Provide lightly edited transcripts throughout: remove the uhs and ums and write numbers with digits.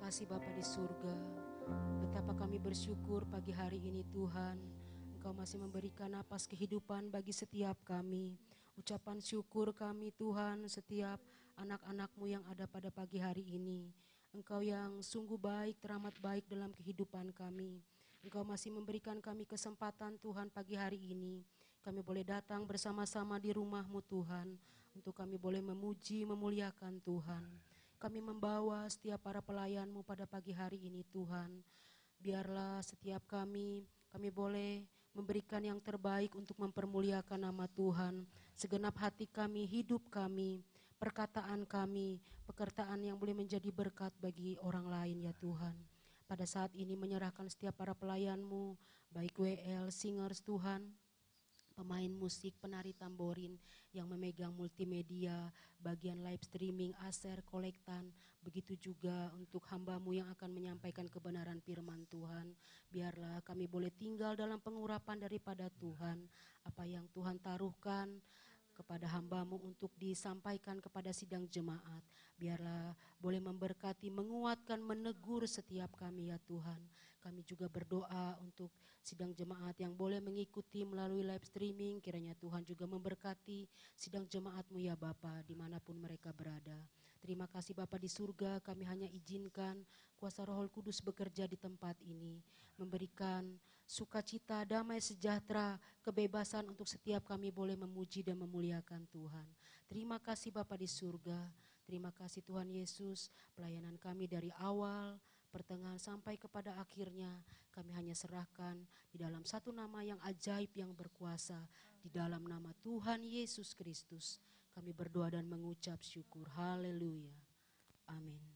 kasih Bapa di surga. Betapa kami bersyukur pagi hari ini Tuhan. Engkau masih memberikan napas kehidupan bagi setiap kami. Ucapan syukur kami Tuhan setiap anak-anak-Mu yang ada pada pagi hari ini. Engkau yang sungguh baik, teramat baik dalam kehidupan kami. Engkau masih memberikan kami kesempatan Tuhan pagi hari ini. Kami boleh datang bersama-sama di rumah-Mu Tuhan. Untuk kami boleh memuji, memuliakan Tuhan. Kami membawa setiap para pelayan-Mu pada pagi hari ini Tuhan. Biarlah setiap kami boleh memberikan yang terbaik untuk mempermuliakan nama Tuhan. Segenap hati kami, hidup kami, perkataan kami, pekerjaan yang boleh menjadi berkat bagi orang lain ya Tuhan. Pada saat ini menyerahkan setiap para pelayan-Mu, baik WL, singers Tuhan, pemain musik, penari tamborin yang memegang multimedia, bagian live streaming, aser, kolektan, begitu juga untuk hamba-Mu yang akan menyampaikan kebenaran firman Tuhan. Biarlah kami boleh tinggal dalam pengurapan daripada Tuhan, apa yang Tuhan taruhkan kepada hamba-Mu untuk disampaikan kepada sidang jemaat. Biarlah boleh memberkati, menguatkan, menegur setiap kami ya Tuhan. Kami juga berdoa untuk sidang jemaat yang boleh mengikuti melalui live streaming. Kiranya Tuhan juga memberkati sidang jemaat-Mu ya Bapa dimanapun mereka berada. Terima kasih Bapa di surga, kami hanya izinkan kuasa Roh Kudus bekerja di tempat ini. Memberikan sukacita, damai sejahtera, kebebasan untuk setiap kami boleh memuji dan memuliakan Tuhan. Terima kasih Bapa di surga, terima kasih Tuhan Yesus, pelayanan kami dari awal, pertengahan sampai kepada akhirnya kami hanya serahkan di dalam satu nama yang ajaib yang berkuasa, di dalam nama Tuhan Yesus Kristus. Kami berdoa dan mengucap syukur. Haleluya. Amin.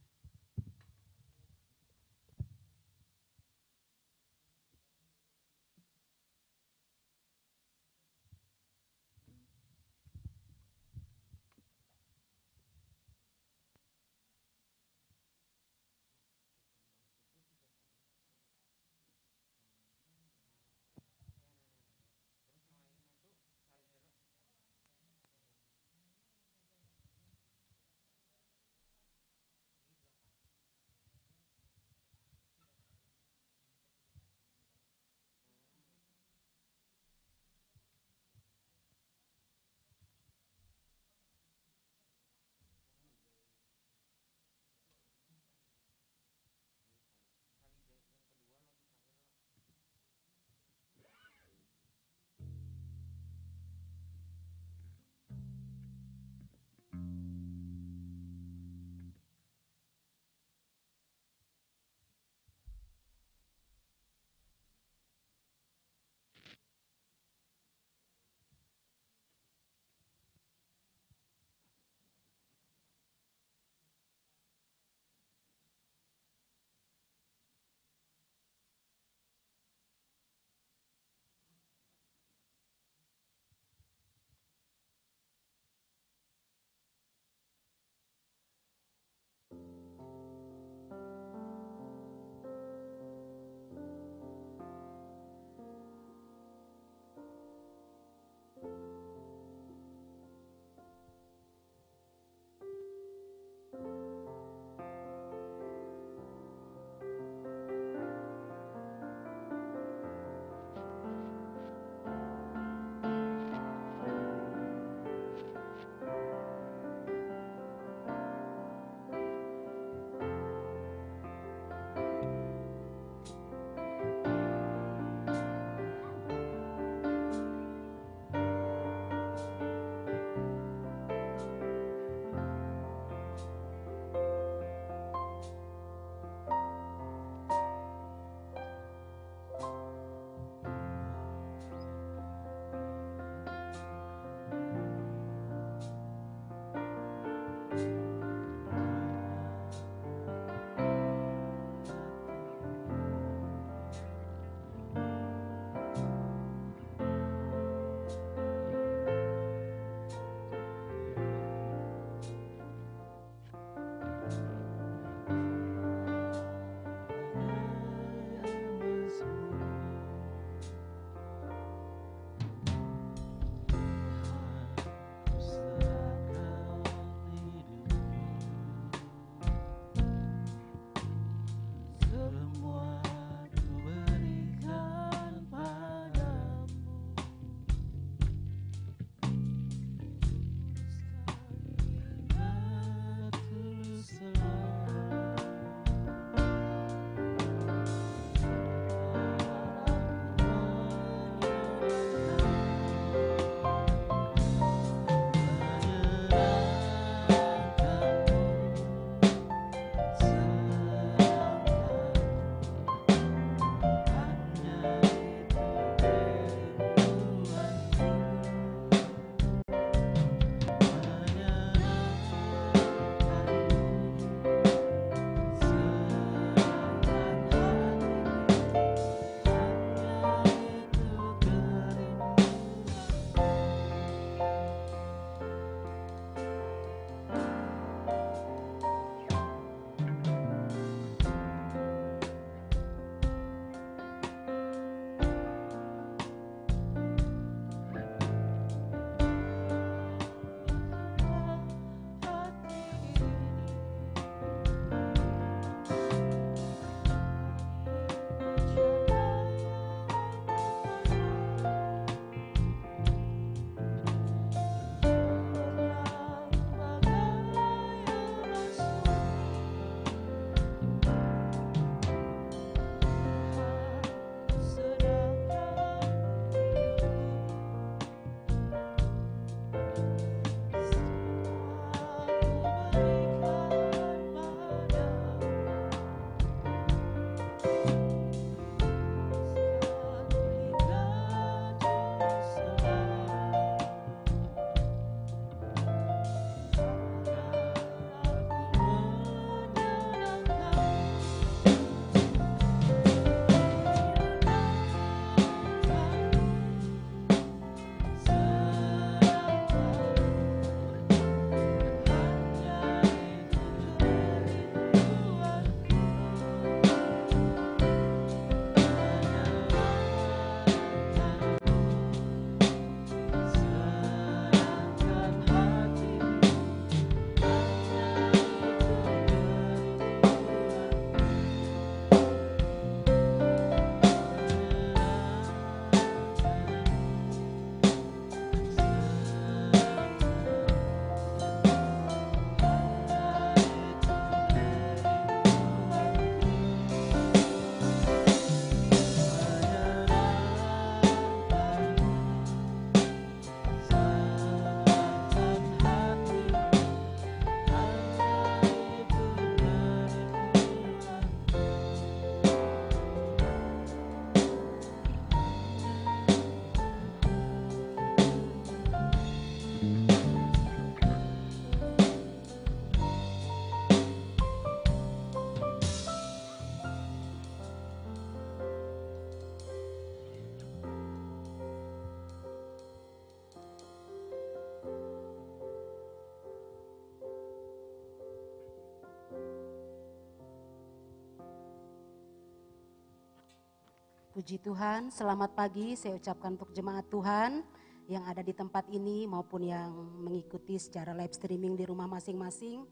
Puji Tuhan, selamat pagi saya ucapkan untuk jemaat Tuhan yang ada di tempat ini maupun yang mengikuti secara live streaming di rumah masing-masing.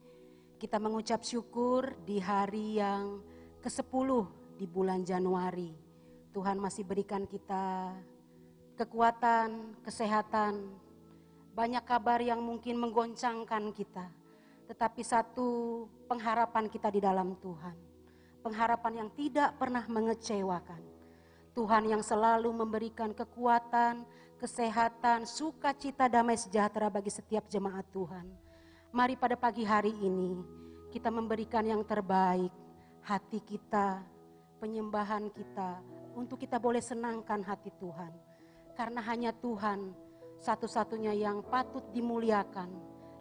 Kita mengucap syukur di hari yang ke-10 di bulan Januari. Tuhan masih berikan kita kekuatan, kesehatan, banyak kabar yang mungkin menggoncangkan kita. Tetapi satu pengharapan kita di dalam Tuhan. Pengharapan yang tidak pernah mengecewakan. Tuhan yang selalu memberikan kekuatan, kesehatan, sukacita, damai sejahtera bagi setiap jemaat Tuhan. Mari pada pagi hari ini kita memberikan yang terbaik, hati kita, penyembahan kita, untuk kita boleh senangkan hati Tuhan. Karena hanya Tuhan satu-satunya yang patut dimuliakan,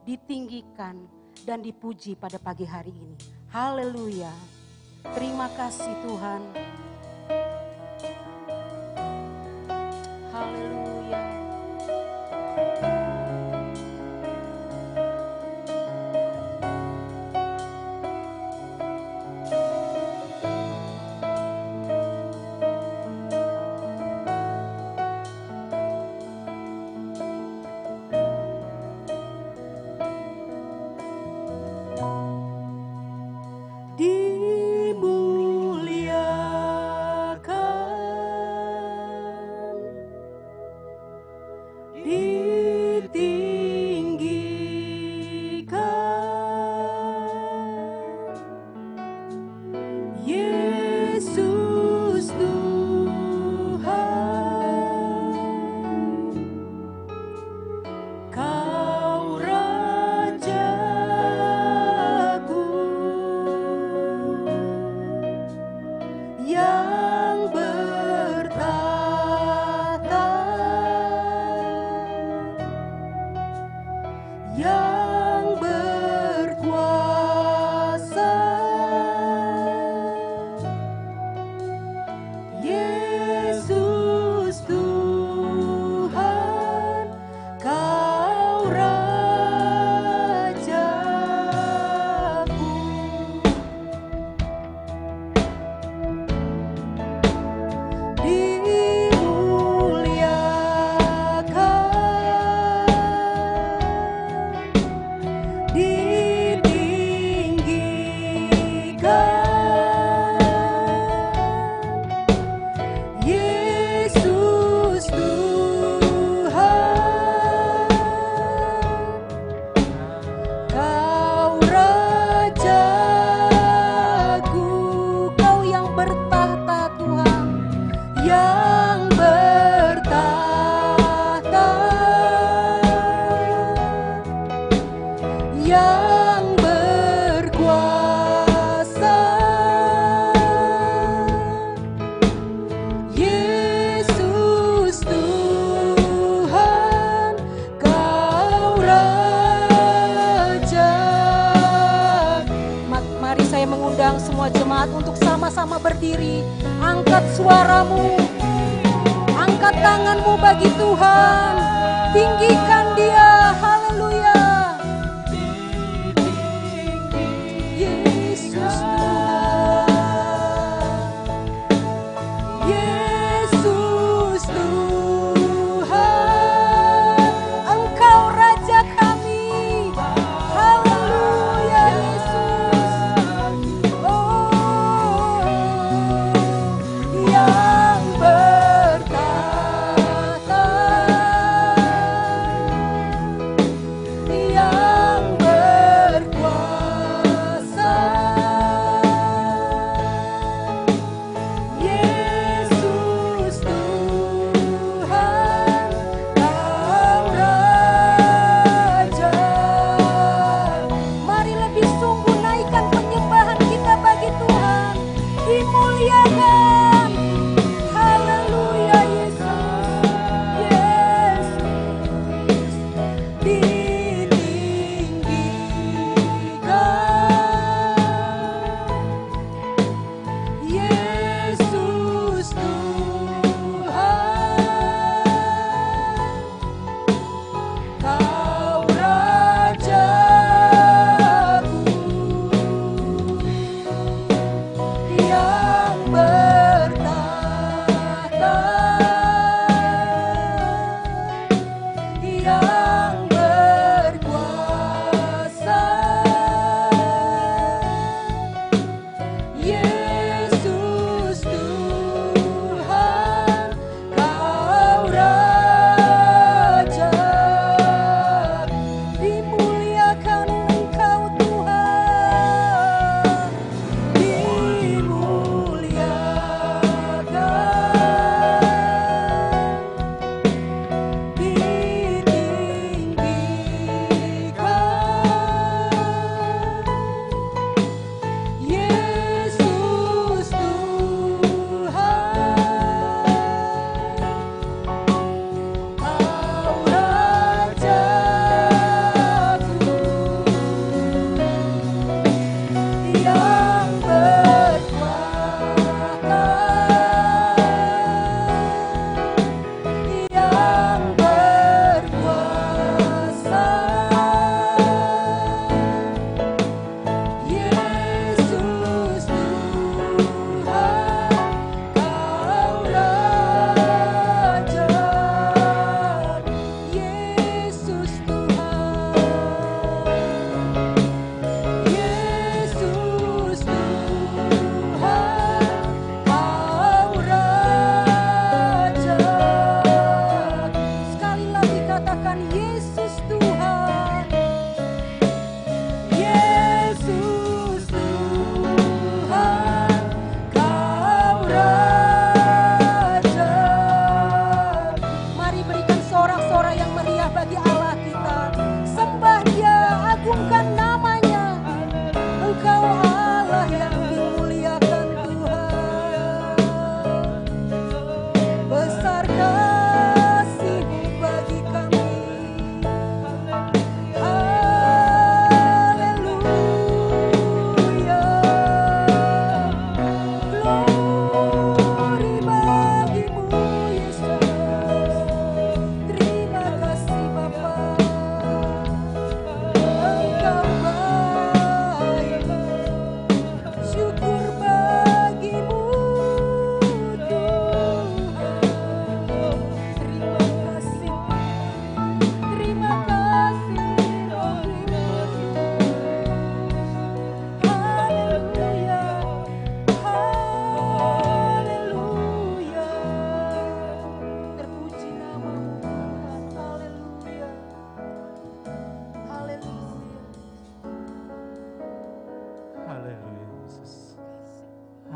ditinggikan, dan dipuji pada pagi hari ini. Haleluya. Terima kasih Tuhan. Haleluya. Semua jemaat untuk sama-sama berdiri, angkat suaramu, angkat tanganmu bagi Tuhan, tinggikan Dia, haleluya. Yesus Tuhan, Yesus Tuhan, Engkau Raja kami, haleluya Yesus.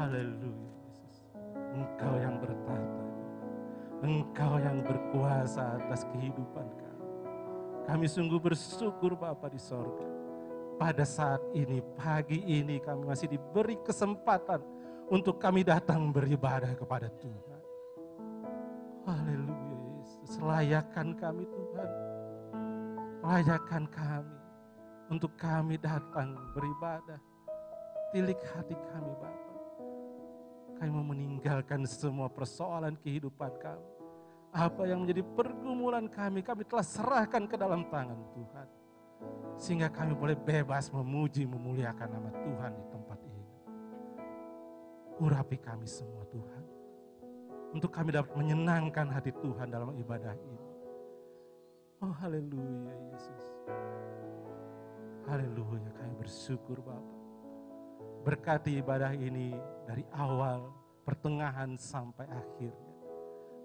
Haleluya Yesus. Engkau yang bertata, Engkau yang berkuasa atas kehidupan kami. Kami sungguh bersyukur Bapa di sorga. Pada saat ini, pagi ini kami masih diberi kesempatan untuk kami datang beribadah kepada Tuhan. Haleluya Yesus. Layakan kami Tuhan. Layakan kami untuk kami datang beribadah. Tilik hati kami Bapa. Kami mau meninggalkan semua persoalan kehidupan kami. Apa yang menjadi pergumulan kami telah serahkan ke dalam tangan Tuhan. Sehingga kami boleh bebas memuji, memuliakan nama Tuhan di tempat ini. Urapi kami semua Tuhan. Untuk kami dapat menyenangkan hati Tuhan dalam ibadah ini. Oh haleluya Yesus. Haleluya, kami bersyukur Bapa. Berkati ibadah ini dari awal, pertengahan sampai akhirnya.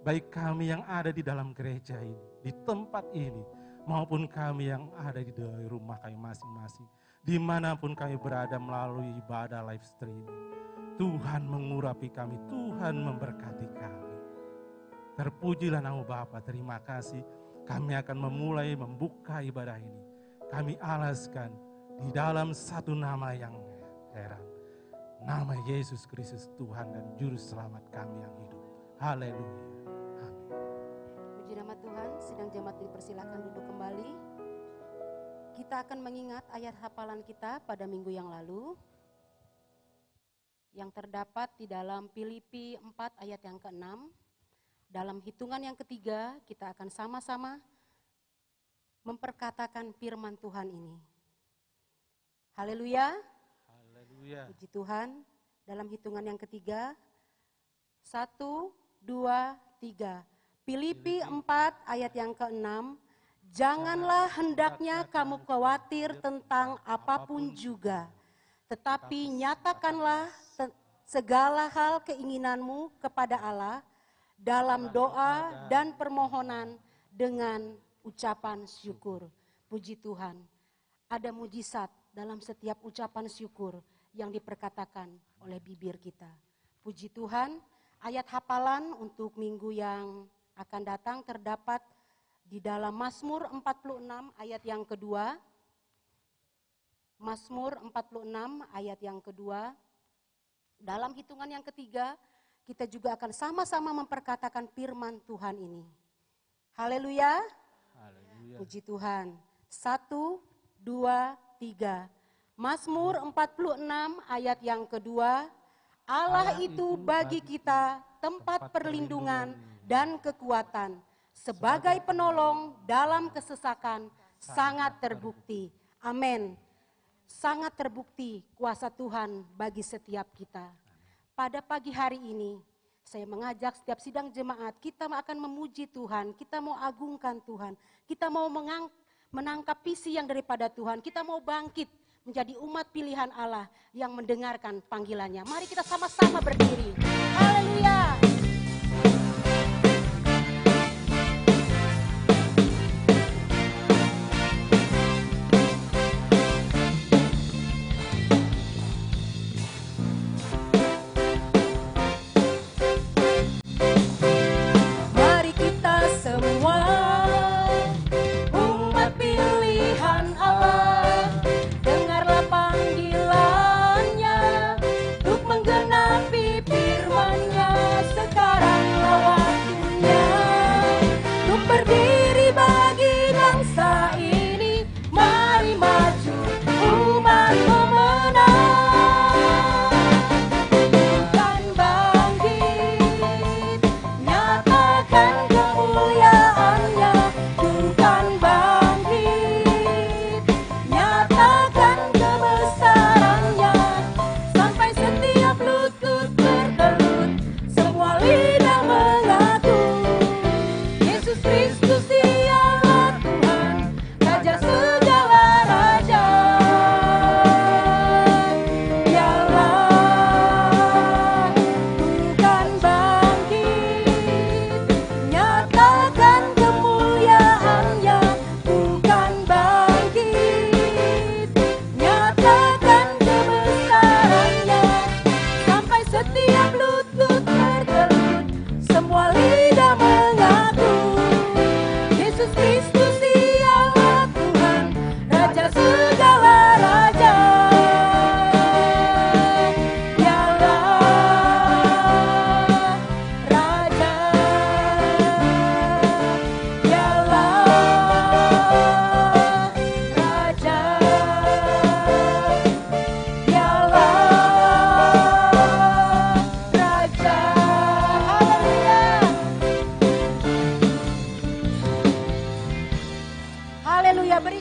Baik kami yang ada di dalam gereja ini, di tempat ini, maupun kami yang ada di rumah kami masing-masing. Dimanapun kami berada melalui ibadah live streaming. Tuhan mengurapi kami, Tuhan memberkati kami. Terpujilah nama Bapa, terima kasih. Kami akan memulai membuka ibadah ini. Kami alaskan di dalam satu nama yang heran. Nama Yesus Kristus Tuhan dan Juru Selamat kami yang hidup. Haleluya. Amin. Puji nama Tuhan, sidang jemaat dipersilakan duduk kembali. Kita akan mengingat ayat hafalan kita pada minggu yang lalu. Yang terdapat di dalam Filipi 4 ayat yang ke-6. Dalam hitungan yang ketiga, kita akan sama-sama memperkatakan firman Tuhan ini. Haleluya. Haleluya. Puji Tuhan. Dalam hitungan yang ketiga. 1, 2, 3. Filipi 4 ayat yang ke-6. Janganlah hendaknya kamu khawatir tentang apapun juga. Tetapi nyatakanlah segala hal keinginanmu kepada Allah dalam doa dan permohonan dengan ucapan syukur. Puji Tuhan. Ada mujizat dalam setiap ucapan syukur yang diperkatakan oleh bibir kita. Puji Tuhan, ayat hafalan untuk minggu yang akan datang terdapat di dalam Mazmur 46 ayat yang kedua. Mazmur 46 ayat yang kedua. Dalam hitungan yang ketiga, kita juga akan sama-sama memperkatakan firman Tuhan ini. Haleluya. Haleluya. Puji Tuhan. 1, 2, 3. Mazmur 46 ayat yang kedua. Allah itu bagi kita tempat perlindungan dan kekuatan. Sebagai penolong dalam kesesakan sangat terbukti. Amin. Sangat terbukti kuasa Tuhan bagi setiap kita. Pada pagi hari ini, saya mengajak setiap sidang jemaat, kita akan memuji Tuhan, kita mau agungkan Tuhan, kita mau menangkap visi yang daripada Tuhan, kita mau bangkit menjadi umat pilihan Allah yang mendengarkan panggilannya. Mari kita sama-sama berdiri. Haleluya. Panggilannya untuk menggenapi firman-Nya.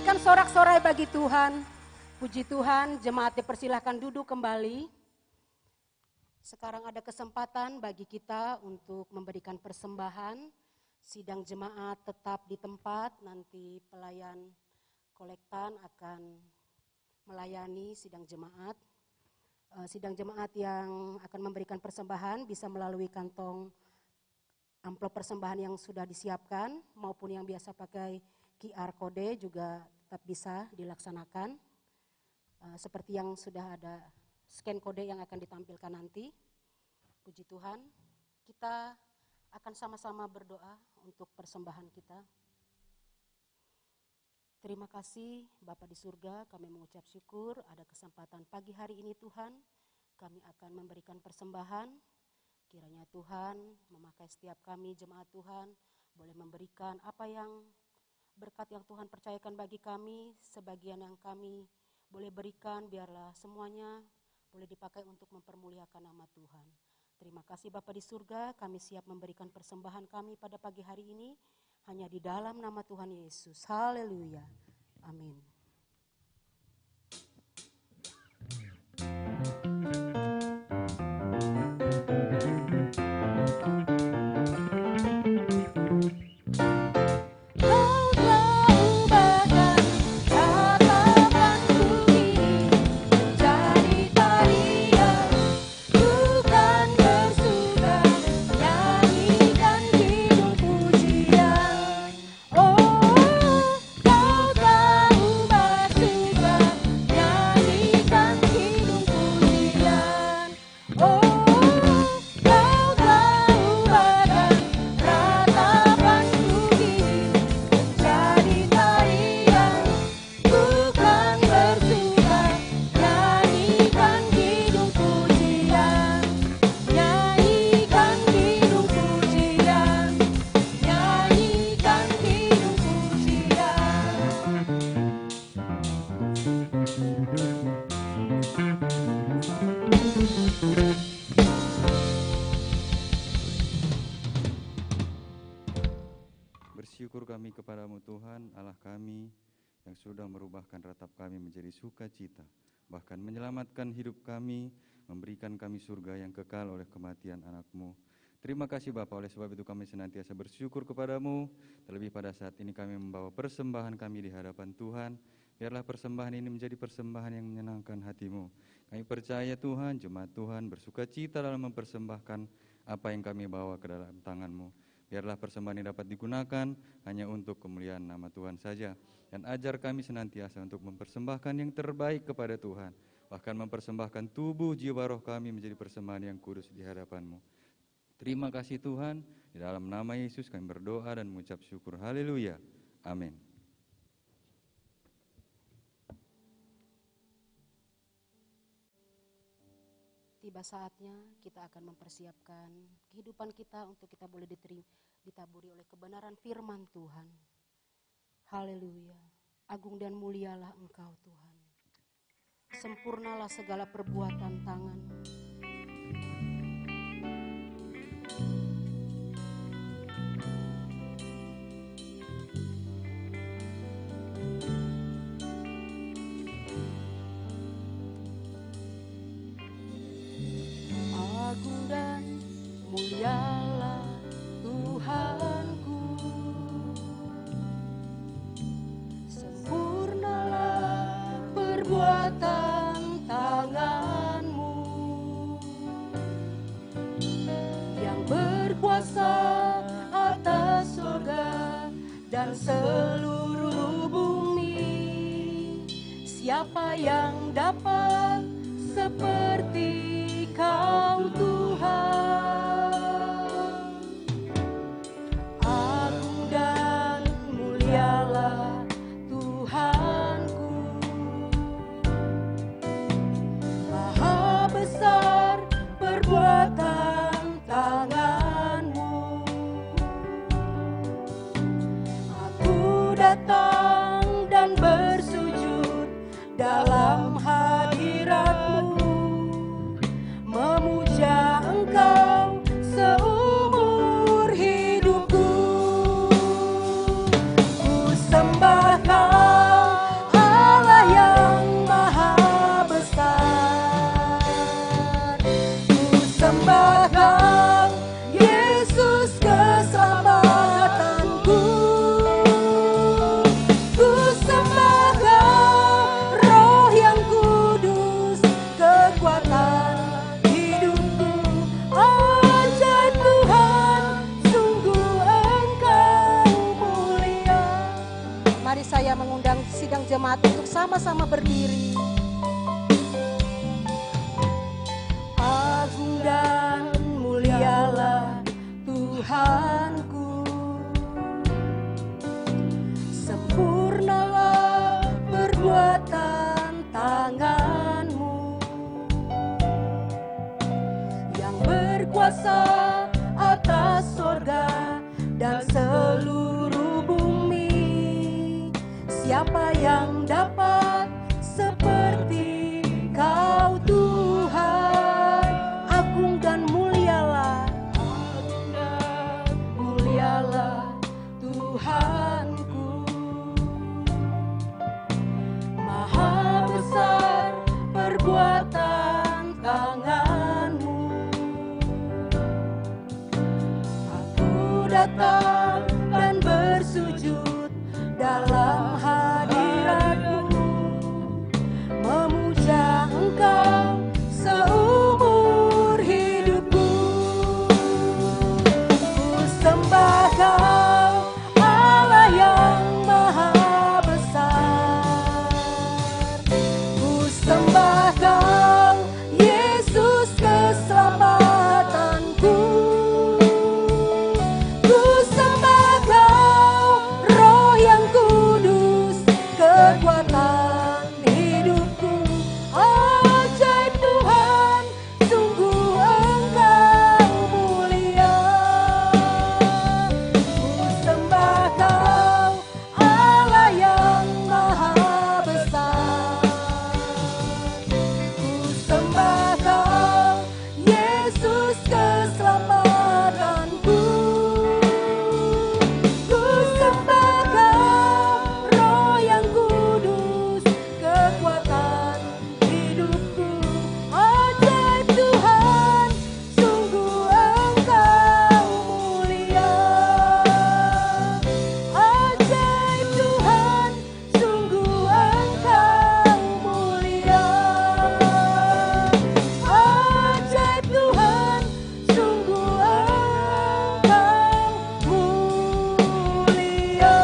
berikan sorak-sorai bagi Tuhan. Puji Tuhan, jemaat dipersilahkan duduk kembali. Sekarang ada kesempatan bagi kita untuk memberikan persembahan. Sidang jemaat tetap di tempat, nanti pelayan kolektan akan melayani sidang jemaat. Sidang jemaat yang akan memberikan persembahan bisa melalui kantong amplop persembahan yang sudah disiapkan maupun yang biasa pakai QR kode juga tetap bisa dilaksanakan. Seperti yang sudah ada scan kode yang akan ditampilkan nanti. Puji Tuhan, kita akan sama-sama berdoa untuk persembahan kita. Terima kasih Bapa di surga, kami mengucap syukur ada kesempatan pagi hari ini Tuhan. Kami akan memberikan persembahan, kiranya Tuhan memakai setiap kami jemaat Tuhan, boleh memberikan apa yang berkat yang Tuhan percayakan bagi kami, sebagian yang kami boleh berikan, biarlah semuanya boleh dipakai untuk mempermuliakan nama Tuhan. Terima kasih Bapa di surga, kami siap memberikan persembahan kami pada pagi hari ini, hanya di dalam nama Tuhan Yesus. Haleluya. Amin. Bersyukur kami kepadamu Tuhan, Allah kami, yang sudah merubahkan ratap kami menjadi sukacita, bahkan menyelamatkan hidup kami, memberikan kami surga yang kekal oleh kematian anak-Mu. Terima kasih Bapa, oleh sebab itu kami senantiasa bersyukur kepadamu, terlebih pada saat ini kami membawa persembahan kami di hadapan Tuhan. Biarlah persembahan ini menjadi persembahan yang menyenangkan hati-Mu. Kami percaya Tuhan, jemaat Tuhan bersukacita dalam mempersembahkan apa yang kami bawa ke dalam tangan-Mu. Biarlah persembahan ini dapat digunakan hanya untuk kemuliaan nama Tuhan saja. Dan ajar kami senantiasa untuk mempersembahkan yang terbaik kepada Tuhan. Bahkan mempersembahkan tubuh, jiwa, roh kami menjadi persembahan yang kudus di hadapan-Mu. Terima kasih Tuhan, di dalam nama Yesus kami berdoa dan mengucap syukur. Haleluya. Amin. Tiba saatnya kita akan mempersiapkan kehidupan kita untuk kita boleh ditaburi oleh kebenaran firman Tuhan. Haleluya. Agung dan mulialah Engkau Tuhan. Sempurnalah segala perbuatan tangan-Mu. Agung dan mulialah Tuhanku, sempurnalah perbuatan tangan-Mu yang berkuasa atas surga dan seluruh bumi. Siapa yang dapat seperti Kau Tuhan? Agung dan mulialah Tuhanku, maha besar perbuatan tangan-Mu. Aku datang dan bersujud dalam hadirat-Mu, memuja Engkau untuk sama-sama berdiri. Agung dan mulialah Tuhanku, sempurnalah perbuatan tangan-Mu yang berkuasa atas sorga dan seluruh bumi. Siapa yang dapat seperti Kau Tuhan? Agung dan mulialah Tuhanku. Maha besar perbuatan tangan-Mu. Aku datang dan bersujud dalam hadirat-Mu, memuja Engkau seumur hidupku. Ku sembah Kau, Allah yang maha besar. Ku sembah Kau, Yesus keselamatanku. Ku sembah Kau, Roh yang kudus, kekuatan hidupku. Ajaib Tuhan, sungguh Engkau mulia. Ku sembah Kau, Allah yang maha besar. Ku sembah Kau, Yesus keselamatanku. Ku sembah Kau, Roh yang kudus, kekuatan hidupku. Ajaib Tuhan, sungguh Engkau mulia. Ajaib Tuhan, sungguh Engkau mulia. Ajaib Tuhan, sungguh Engkau mulia.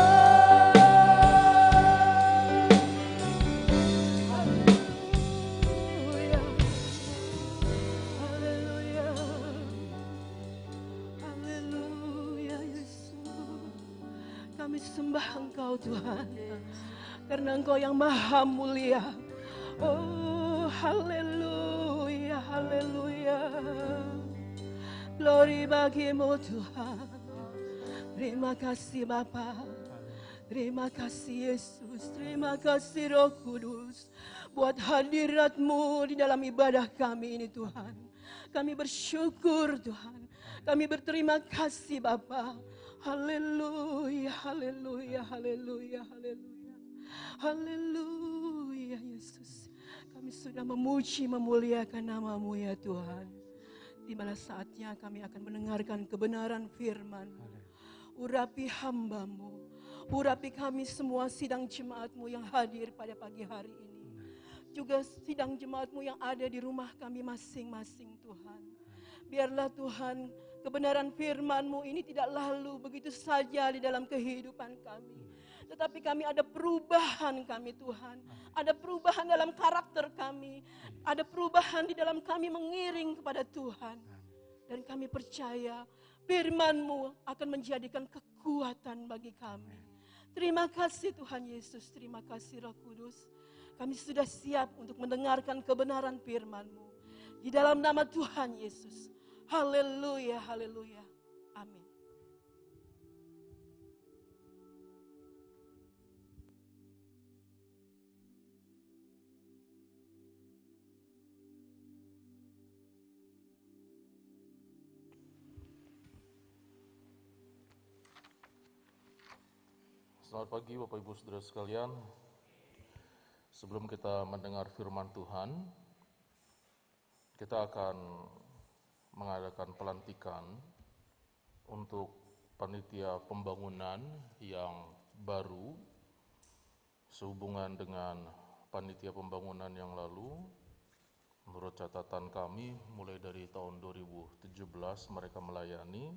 Haleluya, haleluya Yesus. Kami sembah Engkau Tuhan, karena Engkau yang maha mulia. Oh haleluya, haleluya. Glory bagi-Mu Tuhan. Terima kasih Bapa. Terima kasih Yesus, terima kasih Roh Kudus buat hadirat-Mu di dalam ibadah kami ini Tuhan. Kami bersyukur Tuhan, kami berterima kasih Bapa. Haleluya, haleluya, haleluya, haleluya. Haleluya Yesus. Kami sudah memuji, memuliakan nama-Mu ya Tuhan. Di mana saatnya kami akan mendengarkan kebenaran firman-Mu. Urapi hamba-Mu, urapi kami semua sidang jemaat-Mu yang hadir pada pagi hari ini. Juga sidang jemaat-Mu yang ada di rumah kami masing-masing Tuhan. Biarlah Tuhan kebenaran firman-Mu ini tidak lalu begitu saja di dalam kehidupan kami. Tetapi kami ada perubahan kami Tuhan. Ada perubahan dalam karakter kami. Ada perubahan di dalam kami mengiring kepada Tuhan. Dan kami percaya firman-Mu akan menjadikan kekuatan bagi kami. Terima kasih Tuhan Yesus, terima kasih Roh Kudus. Kami sudah siap untuk mendengarkan kebenaran firman-Mu. Di dalam nama Tuhan Yesus. Haleluya, haleluya. Amin. Selamat pagi Bapak Ibu Saudara sekalian. Sebelum kita mendengar firman Tuhan, kita akan mengadakan pelantikan untuk panitia pembangunan yang baru sehubungan dengan panitia pembangunan yang lalu. Menurut catatan kami, mulai dari tahun 2017 mereka melayani,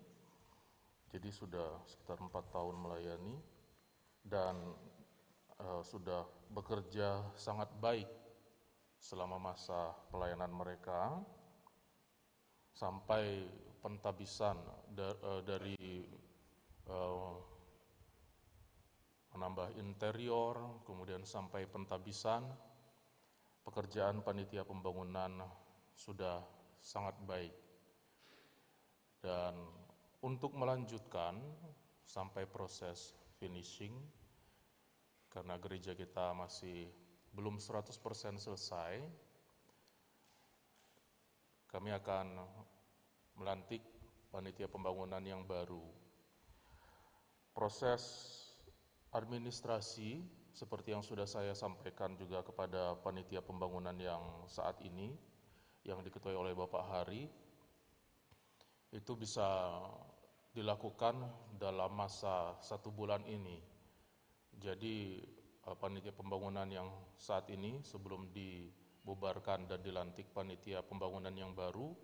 jadi sudah sekitar 4 tahun melayani. Dan sudah bekerja sangat baik selama masa pelayanan mereka, sampai pentabisan dari menambah interior, kemudian sampai pentabisan, pekerjaan panitia pembangunan sudah sangat baik. Dan untuk melanjutkan sampai proses finishing, karena gereja kita masih belum 100% selesai, kami akan melantik panitia pembangunan yang baru. Proses administrasi seperti yang sudah saya sampaikan juga kepada panitia pembangunan yang saat ini, yang diketuai oleh Bapak Hari, itu bisa dilakukan dalam masa 1 bulan ini. Jadi panitia pembangunan yang saat ini sebelum dibubarkan dan dilantik panitia pembangunan yang baru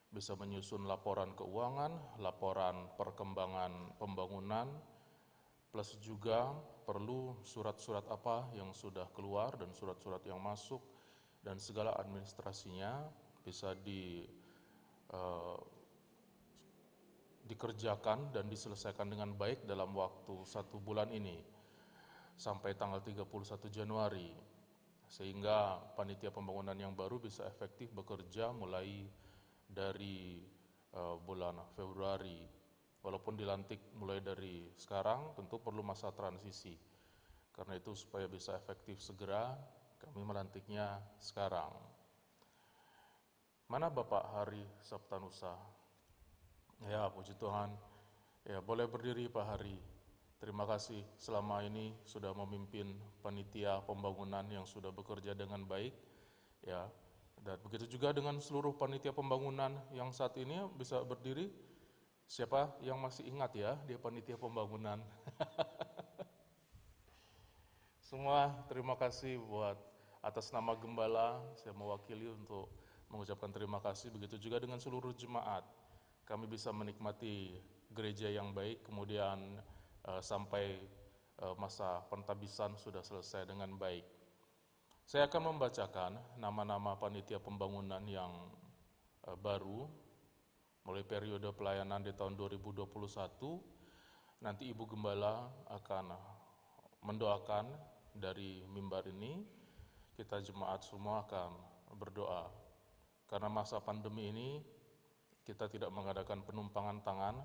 bisa menyusun laporan keuangan, laporan perkembangan pembangunan, plus juga perlu surat-surat apa yang sudah keluar dan surat-surat yang masuk, dan segala administrasinya bisa dikerjakan dan diselesaikan dengan baik dalam waktu 1 bulan ini sampai tanggal 31 Januari, sehingga panitia pembangunan yang baru bisa efektif bekerja mulai dari bulan Februari. Walaupun dilantik mulai dari sekarang, tentu perlu masa transisi. Karena itu supaya bisa efektif segera, kami melantiknya sekarang. Mana Bapak Hari Sabtanusa? Ya, puji Tuhan. Ya, boleh berdiri Pak Hari. Terima kasih selama ini sudah memimpin panitia pembangunan yang sudah bekerja dengan baik. Ya, dan begitu juga dengan seluruh panitia pembangunan yang saat ini bisa berdiri. Siapa yang masih ingat ya, dia panitia pembangunan? Semua terima kasih buat atas nama Gembala, saya mewakili untuk mengucapkan terima kasih. Begitu juga dengan seluruh jemaat. Kami bisa menikmati gereja yang baik, kemudian sampai masa pentabisan sudah selesai dengan baik. Saya akan membacakan nama-nama panitia pembangunan yang baru, mulai periode pelayanan di tahun 2021, nanti Ibu Gembala akan mendoakan dari mimbar ini, kita jemaat semua akan berdoa. Karena masa pandemi ini, kita tidak mengadakan penumpangan tangan,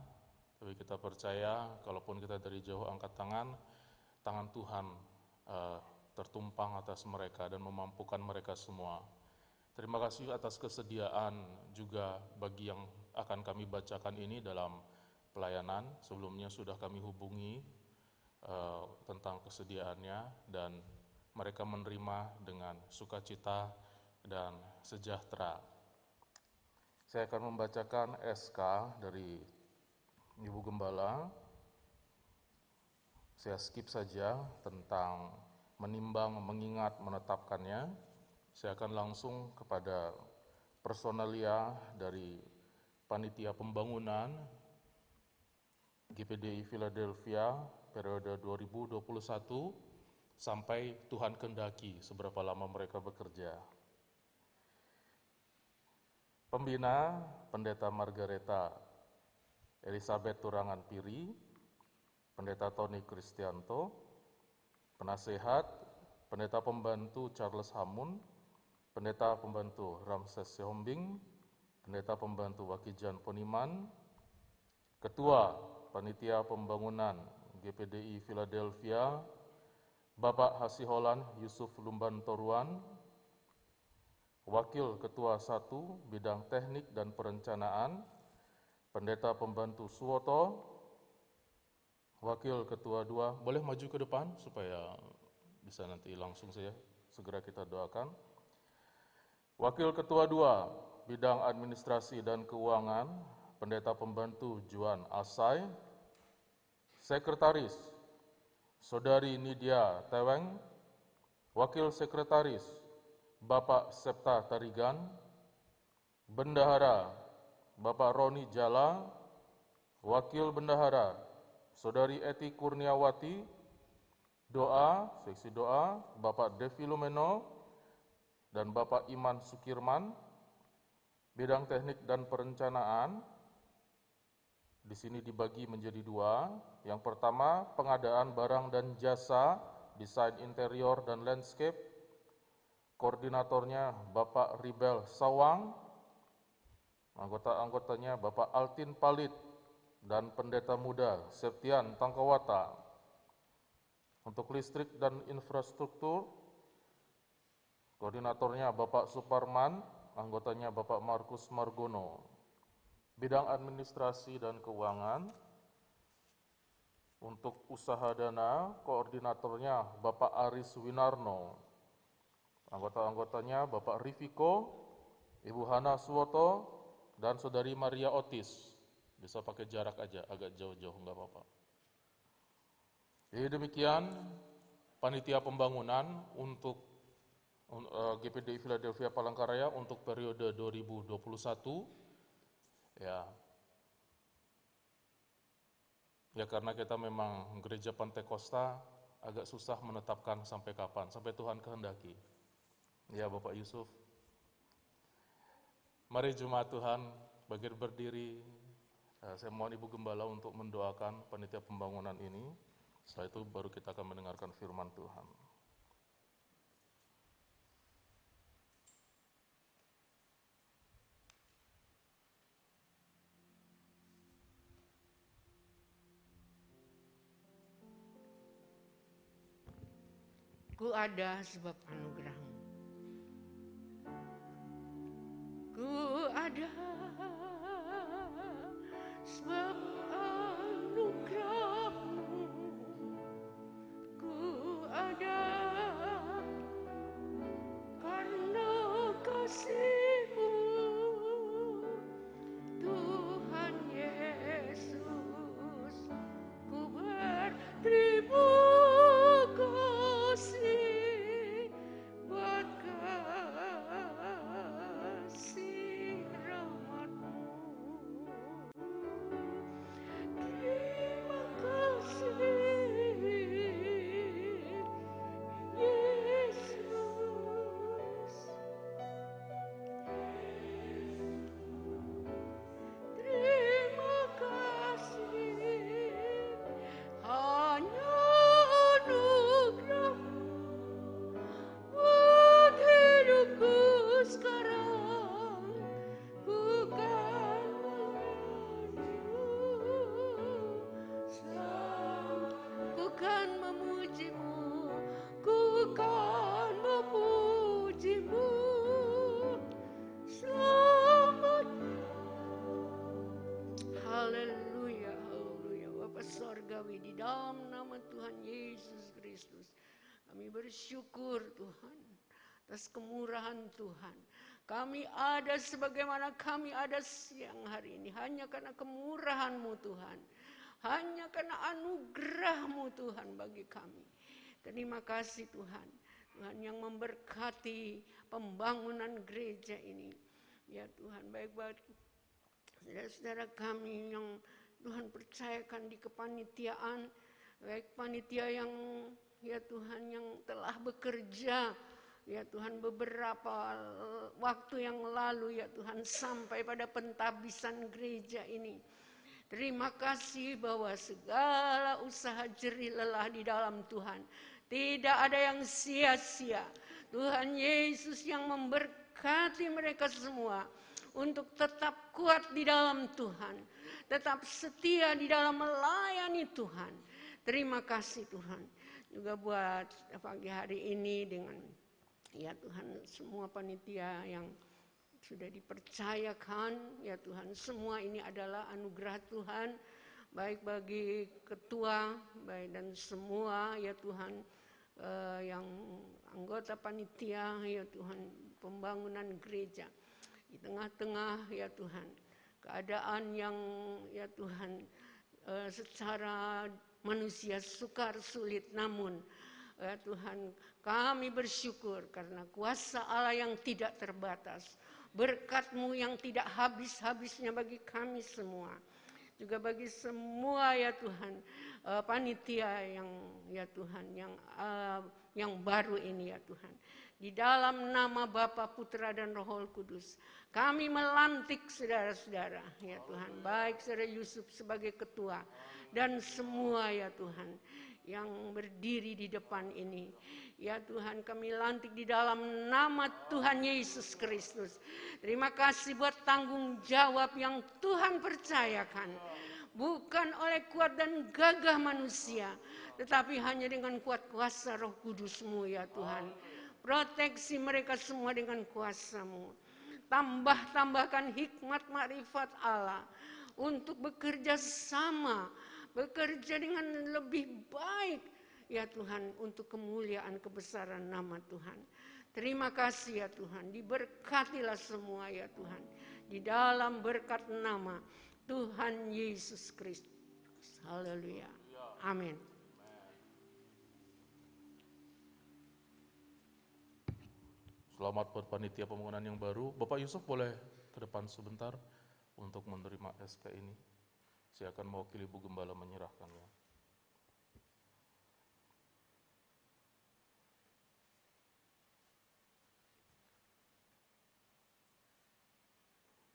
tapi kita percaya kalaupun kita dari jauh angkat tangan Tuhan tertumpang atas mereka dan memampukan mereka semua. Terima kasih atas kesediaan juga bagi yang akan kami bacakan ini dalam pelayanan. Sebelumnya sudah kami hubungi tentang kesediaannya dan mereka menerima dengan sukacita dan sejahtera. Saya akan membacakan SK dari Ibu Gembala. Saya skip saja tentang menimbang, mengingat, menetapkannya. Saya akan langsung kepada personalia dari Panitia Pembangunan GPDI Philadelphia periode 2021 sampai Tuhan kehendaki seberapa lama mereka bekerja. Pembina Pendeta Margareta Elizabeth Turangan Piri, Pendeta Tony Kristianto, Penasehat Pendeta Pembantu Charles Hamun, Pendeta Pembantu Ramses Sehombing, Pendeta Pembantu Wakijan Poniman, Ketua Panitia Pembangunan GPDI Philadelphia, Bapak Hasiholan Yusuf Lumban Toruan, Wakil Ketua 1 Bidang Teknik dan Perencanaan, Pendeta Pembantu Suwoto, Wakil Ketua 2, boleh maju ke depan supaya bisa nanti langsung saja segera kita doakan. Wakil Ketua 2 Bidang Administrasi dan Keuangan, Pendeta Pembantu Juan Asai, Sekretaris Saudari Nidia Teweng, Wakil Sekretaris Bapak Septa Tarigan, Bendahara Bapak Roni Jala, Wakil Bendahara Saudari Eti Kurniawati, Doa, seksi doa, Bapak Devi Lumeno dan Bapak Iman Sukirman. Bidang teknik dan perencanaan di sini dibagi menjadi dua. Yang pertama, pengadaan barang dan jasa, desain interior dan landscape. Koordinatornya Bapak Ribel Sawang, anggota-anggotanya Bapak Altin Palit dan Pendeta Muda Septian Tangkawata. Untuk listrik dan infrastruktur, koordinatornya Bapak Suparman, anggotanya Bapak Markus Margono. Bidang administrasi dan keuangan, untuk usaha dana, koordinatornya Bapak Aris Winarno. Anggota-anggotanya Bapak Rifiko, Ibu Hana Suwoto, dan Saudari Maria Otis. Bisa pakai jarak aja, agak jauh-jauh, nggak apa-apa. Jadi demikian panitia pembangunan untuk GPDI Philadelphia Palangkaraya untuk periode 2021. Ya karena kita memang gereja Pantekosta agak susah menetapkan sampai kapan, sampai Tuhan kehendaki. Ya Bapak Yusuf. Mari jemaat Tuhan, bagi berdiri, saya mohon Ibu Gembala untuk mendoakan panitia pembangunan ini. Setelah itu baru kita akan mendengarkan firman Tuhan. Ku ada sebab anugerah-Mu. Ku ada sebab anugerah-Mu. Ku ada karena kasih-Mu, Tuhan Yesus. Ku berterima kasih buat kasih rahmat-Mu. Terima kasih Yesus. Terima kasih hanya anugerah-Mu buat hidupku sekarang. Ku kan ku kan memuji-Mu, ku kan memuji-Mu selamanya. Haleluya, haleluya. Bapa Sorgawi, di dalam nama Tuhan Yesus Kristus, kami bersyukur Tuhan atas kemurahan Tuhan. Kami ada sebagaimana kami ada siang hari ini hanya karena kemurahan-Mu Tuhan. Hanya karena anugerah-Mu Tuhan bagi kami. Terima kasih Tuhan. Tuhan yang memberkati pembangunan gereja ini. Ya Tuhan, baik-baik saudara-saudara kami yang Tuhan percayakan di kepanitiaan, baik panitia yang ya Tuhan yang telah bekerja ya Tuhan beberapa waktu yang lalu ya Tuhan sampai pada pentabisan gereja ini. Terima kasih bahwa segala usaha jerih lelah di dalam Tuhan tidak ada yang sia-sia. Tuhan Yesus yang memberkati mereka semua untuk tetap kuat di dalam Tuhan, tetap setia di dalam melayani Tuhan. Terima kasih Tuhan. Juga buat pagi hari ini dengan ya Tuhan semua panitia yang sudah dipercayakan ya Tuhan, semua ini adalah anugerah Tuhan, baik bagi ketua baik dan semua ya Tuhan yang anggota panitia ya Tuhan pembangunan gereja. Di tengah-tengah ya Tuhan keadaan yang ya Tuhan secara manusia sukar sulit, namun ya Tuhan kami bersyukur karena kuasa Allah yang tidak terbatas, berkat-Mu yang tidak habis-habisnya bagi kami semua, juga bagi semua ya Tuhan panitia yang ya Tuhan yang baru ini ya Tuhan. Di dalam nama Bapa, Putra dan Roh Kudus, kami melantik saudara-saudara ya Tuhan, baik saudara Yusuf sebagai ketua dan semua ya Tuhan yang berdiri di depan ini. Ya Tuhan, kami lantik di dalam nama Tuhan Yesus Kristus. Terima kasih buat tanggung jawab yang Tuhan percayakan. Bukan oleh kuat dan gagah manusia, tetapi hanya dengan kuat kuasa Roh Kudus-Mu ya Tuhan. Proteksi mereka semua dengan kuasa-Mu. Tambahkan hikmat makrifat Allah untuk bekerja sama, bekerja dengan lebih baik ya Tuhan, untuk kemuliaan kebesaran nama Tuhan. Terima kasih ya Tuhan, diberkatilah semua ya Tuhan, di dalam berkat nama Tuhan Yesus Kristus. Haleluya. Amin. Selamat buat panitia pembangunan yang baru. Bapak Yusuf boleh ke depan sebentar untuk menerima SK ini. Saya akan mewakili Bu Gembala menyerahkannya.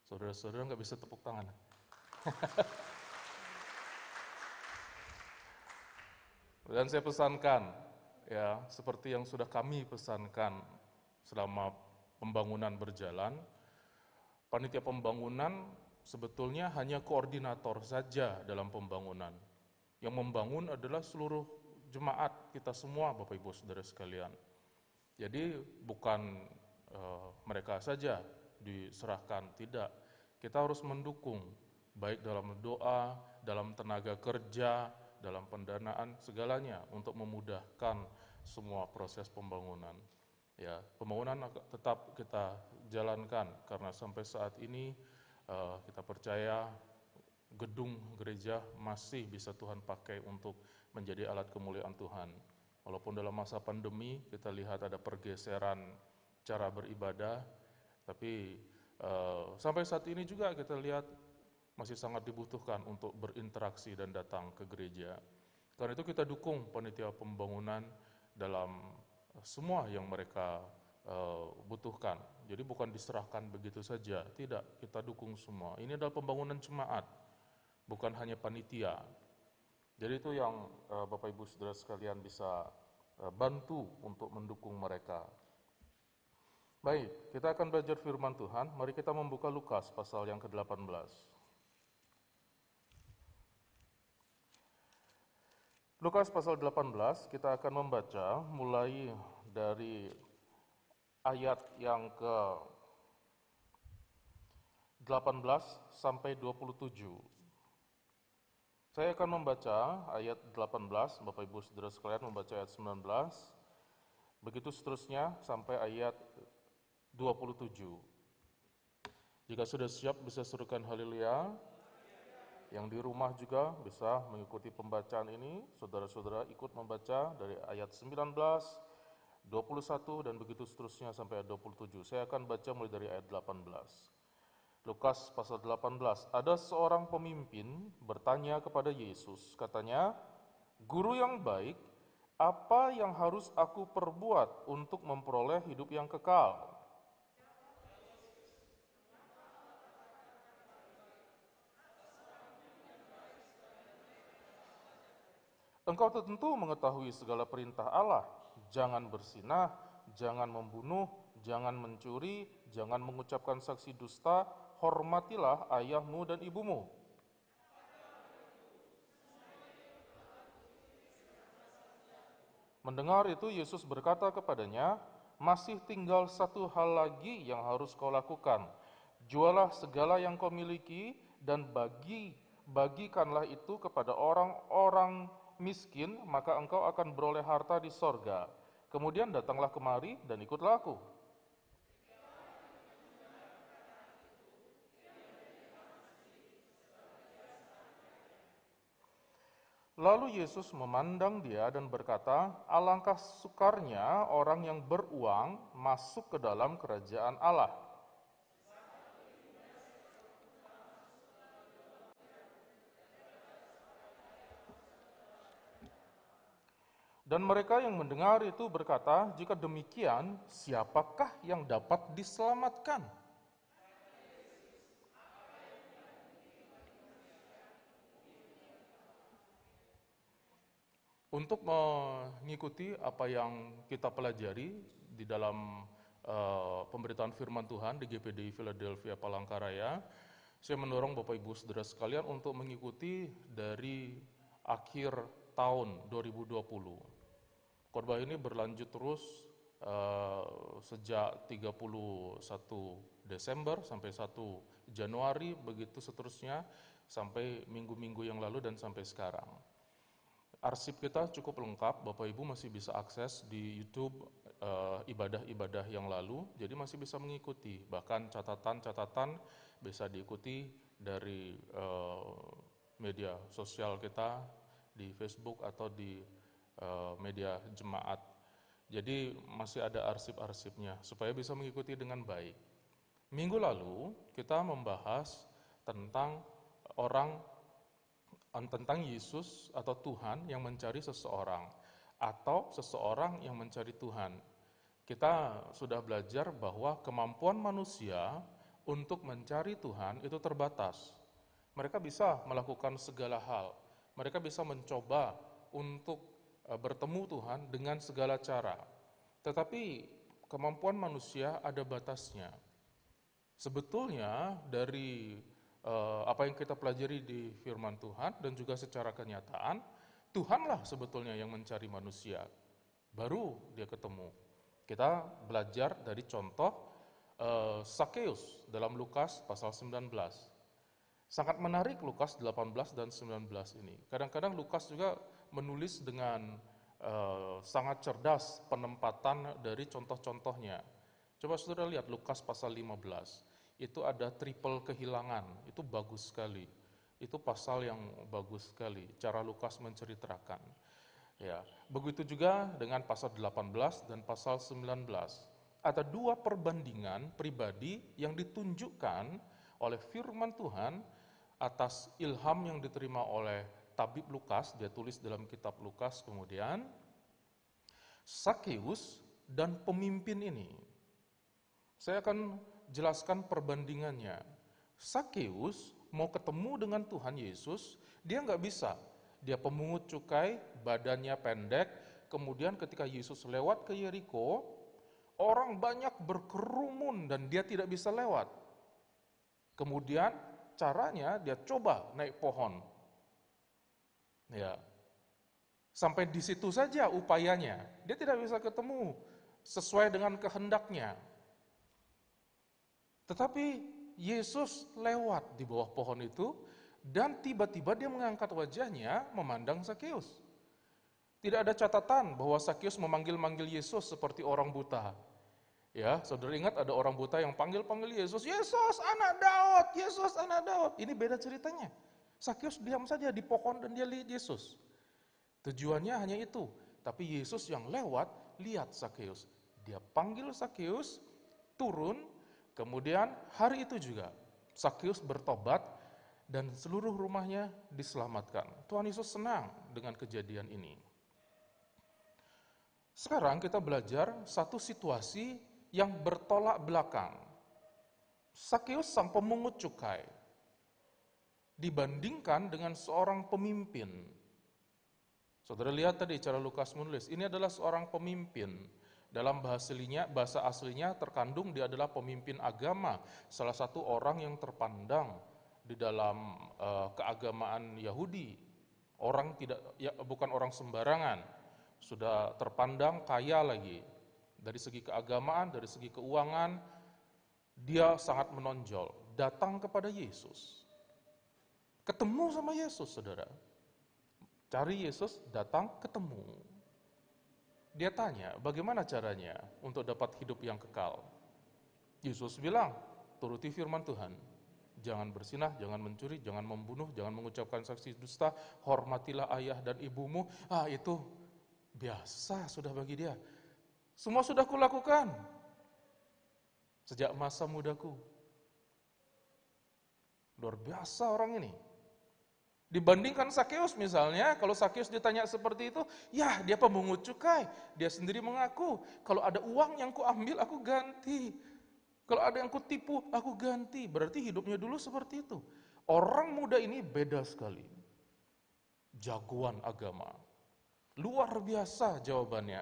Saudara-saudara nggak bisa tepuk tangan. Dan saya pesankan, ya seperti yang sudah kami pesankan selama pembangunan berjalan, panitia pembangunan sebetulnya hanya koordinator saja dalam pembangunan. Yang membangun adalah seluruh jemaat kita semua, Bapak Ibu Saudara sekalian. Jadi bukan mereka saja diserahkan, tidak. Kita harus mendukung, baik dalam doa, dalam tenaga kerja, dalam pendanaan, segalanya untuk memudahkan semua proses pembangunan. Ya, pembangunan tetap kita jalankan karena sampai saat ini kita percaya gedung gereja masih bisa Tuhan pakai untuk menjadi alat kemuliaan Tuhan. Walaupun dalam masa pandemi kita lihat ada pergeseran cara beribadah, tapi sampai saat ini juga kita lihat masih sangat dibutuhkan untuk berinteraksi dan datang ke gereja. Karena itu kita dukung panitia pembangunan dalam semua yang mereka butuhkan. Jadi bukan diserahkan begitu saja, tidak, kita dukung semua. Ini adalah pembangunan jemaat, bukan hanya panitia. Jadi itu yang Bapak Ibu Saudara sekalian bisa bantu untuk mendukung mereka. Baik, kita akan belajar firman Tuhan. Mari kita membuka Lukas pasal yang ke-18. Lukas pasal 18, kita akan membaca mulai dari ayat yang ke-18 sampai 27. Saya akan membaca ayat 18, Bapak Ibu Saudara sekalian membaca ayat 19, begitu seterusnya sampai ayat 27. Jika sudah siap bisa serukan haleluya. Yang di rumah juga bisa mengikuti pembacaan ini. Saudara-saudara ikut membaca dari ayat 19, 21 dan begitu seterusnya sampai ayat 27. Saya akan baca mulai dari ayat 18. Lukas pasal 18. Ada seorang pemimpin bertanya kepada Yesus, katanya, "Guru yang baik, apa yang harus aku perbuat untuk memperoleh hidup yang kekal?" Engkau tentu mengetahui segala perintah Allah. Jangan berzinah, jangan membunuh, jangan mencuri, jangan mengucapkan saksi dusta, hormatilah ayahmu dan ibumu. Mendengar itu Yesus berkata kepadanya, "Masih tinggal satu hal lagi yang harus kau lakukan. Jualah segala yang kau miliki dan bagikanlah itu kepada orang-orang miskin, maka engkau akan beroleh harta di sorga. Kemudian datanglah kemari dan ikutlah aku." Lalu Yesus memandang dia dan berkata, "Alangkah sukarnya orang yang beruang masuk ke dalam kerajaan Allah." Dan mereka yang mendengar itu berkata, jika demikian, siapakah yang dapat diselamatkan? Untuk mengikuti apa yang kita pelajari di dalam pemberitaan firman Tuhan di GPDI Philadelphia Palangkaraya, saya mendorong Bapak Ibu Saudara sekalian untuk mengikuti dari akhir tahun 2020. Khotbah ini berlanjut terus sejak 31 Desember sampai 1 Januari, begitu seterusnya sampai minggu-minggu yang lalu dan sampai sekarang. Arsip kita cukup lengkap, Bapak Ibu masih bisa akses di YouTube ibadah-ibadah yang lalu, jadi masih bisa mengikuti. Bahkan catatan-catatan bisa diikuti dari media sosial kita, di Facebook atau di media jemaat. Jadi masih ada arsip-arsipnya supaya bisa mengikuti dengan baik. Minggu lalu kita membahas tentang tentang Yesus atau Tuhan yang mencari seseorang atau seseorang yang mencari Tuhan. Kita sudah belajar bahwa kemampuan manusia untuk mencari Tuhan itu terbatas. Mereka bisa melakukan segala hal. Mereka bisa mencoba untuk bertemu Tuhan dengan segala cara. Tetapi kemampuan manusia ada batasnya. Sebetulnya dari apa yang kita pelajari di firman Tuhan dan juga secara kenyataan, Tuhanlah sebetulnya yang mencari manusia. Baru dia ketemu. Kita belajar dari contoh Sakeus dalam Lukas pasal 19. Sangat menarik Lukas 18 dan 19 ini. Kadang-kadang Lukas juga menulis dengan sangat cerdas penempatan dari contoh-contohnya. Coba saudara lihat Lukas pasal 15. Itu ada triple kehilangan, itu bagus sekali. Itu pasal yang bagus sekali, cara Lukas menceritakan. Ya, begitu juga dengan pasal 18 dan pasal 19. Ada dua perbandingan pribadi yang ditunjukkan oleh firman Tuhan atas ilham yang diterima oleh tabib Lukas, dia tulis dalam kitab Lukas kemudian, Sakeus dan pemimpin ini. Saya akan jelaskan perbandingannya. Sakeus mau ketemu dengan Tuhan Yesus, dia nggak bisa. Dia pemungut cukai, badannya pendek, kemudian ketika Yesus lewat ke Yeriko, orang banyak berkerumun dan dia tidak bisa lewat. Kemudian caranya dia coba naik pohon. Ya. Sampai di situ saja upayanya. Dia tidak bisa ketemu sesuai dengan kehendaknya. Tetapi Yesus lewat di bawah pohon itu dan tiba-tiba dia mengangkat wajahnya memandang Sakeus. Tidak ada catatan bahwa Sakeus memanggil-manggil Yesus seperti orang buta. Ya, saudara ingat ada orang buta yang panggil-panggil Yesus, Yesus anak Daud, Yesus anak Daud. Ini beda ceritanya. Sakeus diam saja di pohon dan dia lihat Yesus. Tujuannya hanya itu. Tapi Yesus yang lewat, lihat Sakeus. Dia panggil Sakeus, turun, kemudian hari itu juga Sakeus bertobat dan seluruh rumahnya diselamatkan. Tuhan Yesus senang dengan kejadian ini. Sekarang kita belajar satu situasi yang bertolak belakang. Sakeus sang pemungut cukai dibandingkan dengan seorang pemimpin. Saudara lihat tadi cara Lukas menulis, ini adalah seorang pemimpin. Dalam bahasa aslinya terkandung dia adalah pemimpin agama, salah satu orang yang terpandang di dalam keagamaan Yahudi. Orang bukan orang sembarangan, sudah terpandang kaya lagi. Dari segi keagamaan, dari segi keuangan, dia sangat menonjol. Datang kepada Yesus. Ketemu sama Yesus, saudara. Cari Yesus, datang, ketemu. Dia tanya, bagaimana caranya untuk dapat hidup yang kekal? Yesus bilang, turuti firman Tuhan. Jangan berzinah, jangan mencuri, jangan membunuh, jangan mengucapkan saksi dusta, hormatilah ayah dan ibumu. Itu biasa sudah bagi dia. Semua sudah kulakukan sejak masa mudaku. Luar biasa orang ini. Dibandingkan Sakeus misalnya, kalau Sakeus ditanya seperti itu, ya dia pemungut cukai. Dia sendiri mengaku, kalau ada uang yang kuambil aku ganti. Kalau ada yang kutipu aku ganti. Berarti hidupnya dulu seperti itu. Orang muda ini beda sekali. Jagoan agama. Luar biasa jawabannya.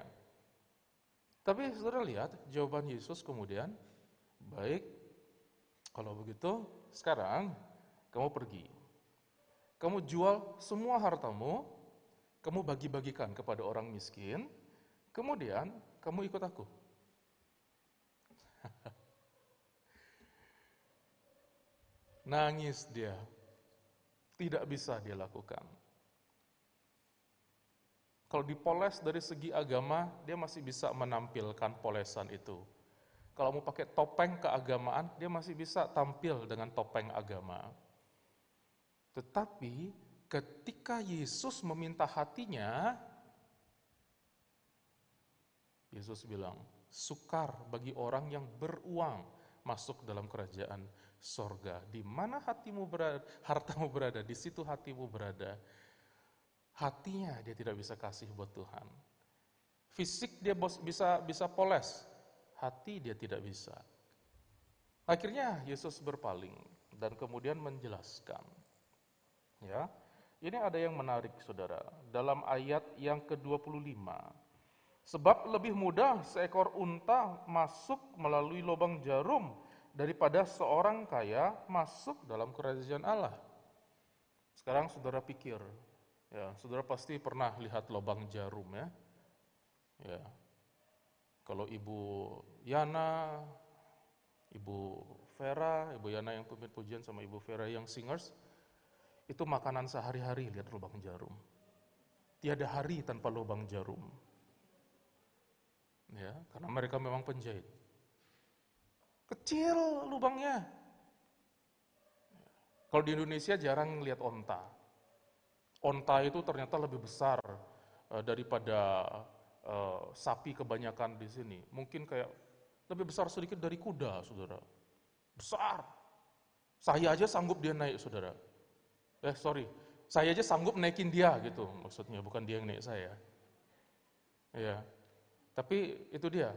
Tapi saudara lihat jawaban Yesus kemudian, baik, kalau begitu sekarang kamu pergi. Kamu jual semua hartamu, kamu bagi-bagikan kepada orang miskin, kemudian kamu ikut aku. Nangis dia, tidak bisa dia lakukan. Kalau dipoles dari segi agama, dia masih bisa menampilkan polesan itu. Kalau mau pakai topeng keagamaan, dia masih bisa tampil dengan topeng agama. Tetapi ketika Yesus meminta hatinya, Yesus bilang, sukar bagi orang yang beruang masuk dalam kerajaan sorga. Di mana hatimu berada, hartamu berada, di situ hatimu berada. Hatinya dia tidak bisa kasih buat Tuhan. Fisik dia bisa poles, hati dia tidak bisa. Akhirnya Yesus berpaling dan kemudian menjelaskan. Ya, ini ada yang menarik saudara, dalam ayat yang ke-25. Sebab lebih mudah seekor unta masuk melalui lubang jarum daripada seorang kaya masuk dalam kerajaan Allah. Sekarang saudara pikir, ya, saudara pasti pernah lihat lubang jarum ya. Ya. Kalau Ibu Yana, Ibu Vera, Ibu Yana yang pemimpin pujian sama Ibu Vera yang singers, itu makanan sehari-hari lihat lubang jarum. Tiada hari tanpa lubang jarum. Ya, karena mereka memang penjahit. Kecil lubangnya. Kalau di Indonesia jarang lihat onta. Onta itu ternyata lebih besar daripada sapi kebanyakan di sini. Mungkin kayak lebih besar sedikit dari kuda, saudara. Besar. Saya aja sanggup dia naik, saudara. Saya aja sanggup naikin dia gitu, maksudnya bukan dia yang naik saya. Ya, tapi itu dia,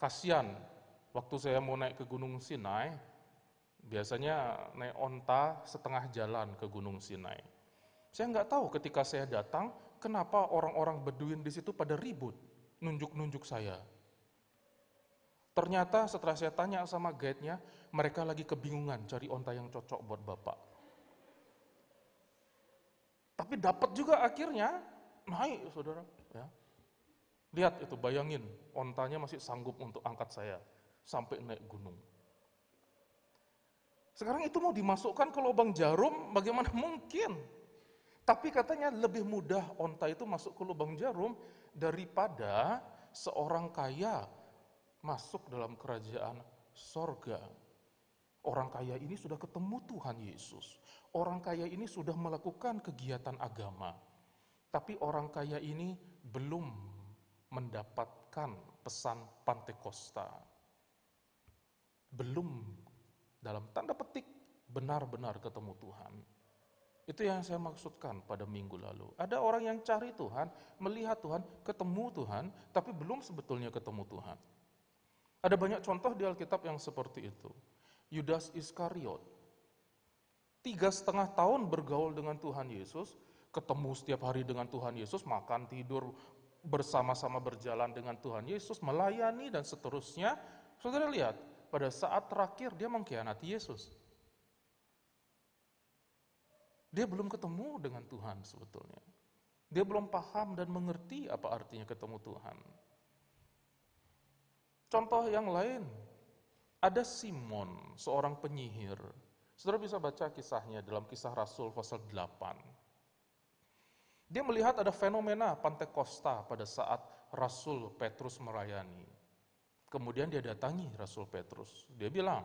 kasihan. Waktu saya mau naik ke Gunung Sinai, biasanya naik onta setengah jalan ke Gunung Sinai. Saya nggak tahu ketika saya datang, kenapa orang-orang Beduin di situ pada ribut, nunjuk-nunjuk saya. Ternyata setelah saya tanya sama guide-nya, mereka lagi kebingungan cari onta yang cocok buat Bapak. Tapi dapat juga akhirnya, naik saudara. Ya. Lihat itu, bayangin, ontanya masih sanggup untuk angkat saya, sampai naik gunung. Sekarang itu mau dimasukkan ke lubang jarum, bagaimana mungkin? Tapi katanya lebih mudah onta itu masuk ke lubang jarum, daripada seorang kaya masuk dalam kerajaan sorga. Orang kaya ini sudah ketemu Tuhan Yesus. Orang kaya ini sudah melakukan kegiatan agama. Tapi orang kaya ini belum mendapatkan pesan Pantekosta. Belum dalam tanda petik benar-benar ketemu Tuhan. Itu yang saya maksudkan pada minggu lalu. Ada orang yang cari Tuhan, melihat Tuhan, ketemu Tuhan, tapi belum sebetulnya ketemu Tuhan. Ada banyak contoh di Alkitab yang seperti itu. Yudas Iskariot, 3,5 tahun bergaul dengan Tuhan Yesus, ketemu setiap hari dengan Tuhan Yesus, makan, tidur, bersama-sama berjalan dengan Tuhan Yesus, melayani dan seterusnya. Saudara lihat, pada saat terakhir dia mengkhianati Yesus. Dia belum ketemu dengan Tuhan sebetulnya. Dia belum paham dan mengerti apa artinya ketemu Tuhan. Contoh yang lain, ada Simon, seorang penyihir. Saudara bisa baca kisahnya dalam Kisah Rasul pasal 8. Dia melihat ada fenomena Pantekosta pada saat Rasul Petrus melayani. Kemudian dia datangi Rasul Petrus. Dia bilang,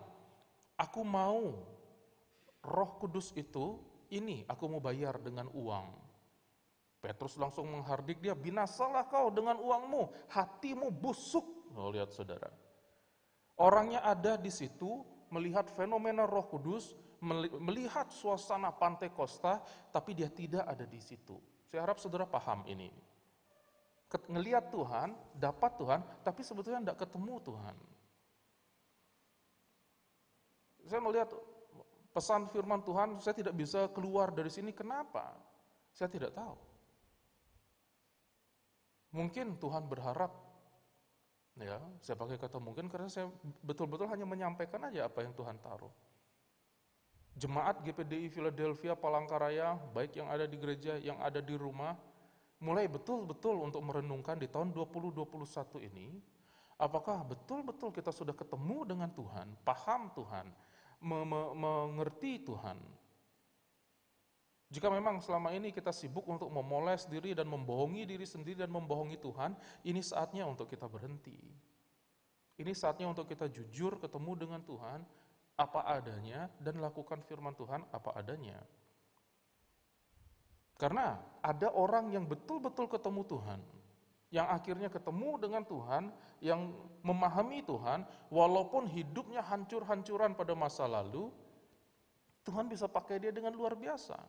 aku mau Roh Kudus itu, ini aku mau bayar dengan uang. Petrus langsung menghardik dia, binasalah kau dengan uangmu, hatimu busuk. Oh, lihat saudara. Orangnya ada di situ, melihat fenomena Roh Kudus, melihat suasana Pantekosta, tapi dia tidak ada di situ. Saya harap saudara paham ini. Ngelihat Tuhan, dapat Tuhan, tapi sebetulnya tidak ketemu Tuhan. Saya melihat pesan firman Tuhan, saya tidak bisa keluar dari sini. Kenapa? Saya tidak tahu. Mungkin Tuhan berharap, ya, saya pakai kata mungkin karena saya betul-betul hanya menyampaikan aja apa yang Tuhan taruh. Jemaat GPDI Philadelphia Palangkaraya, baik yang ada di gereja, yang ada di rumah, mulai betul-betul untuk merenungkan di tahun 2021 ini, apakah betul-betul kita sudah ketemu dengan Tuhan, paham Tuhan, mengerti Tuhan. Jika memang selama ini kita sibuk untuk memoles diri dan membohongi diri sendiri dan membohongi Tuhan, ini saatnya untuk kita berhenti. Ini saatnya untuk kita jujur ketemu dengan Tuhan, apa adanya, dan lakukan firman Tuhan apa adanya. Karena ada orang yang betul-betul ketemu Tuhan, yang akhirnya ketemu dengan Tuhan, yang memahami Tuhan, walaupun hidupnya hancur-hancuran pada masa lalu, Tuhan bisa pakai dia dengan luar biasa.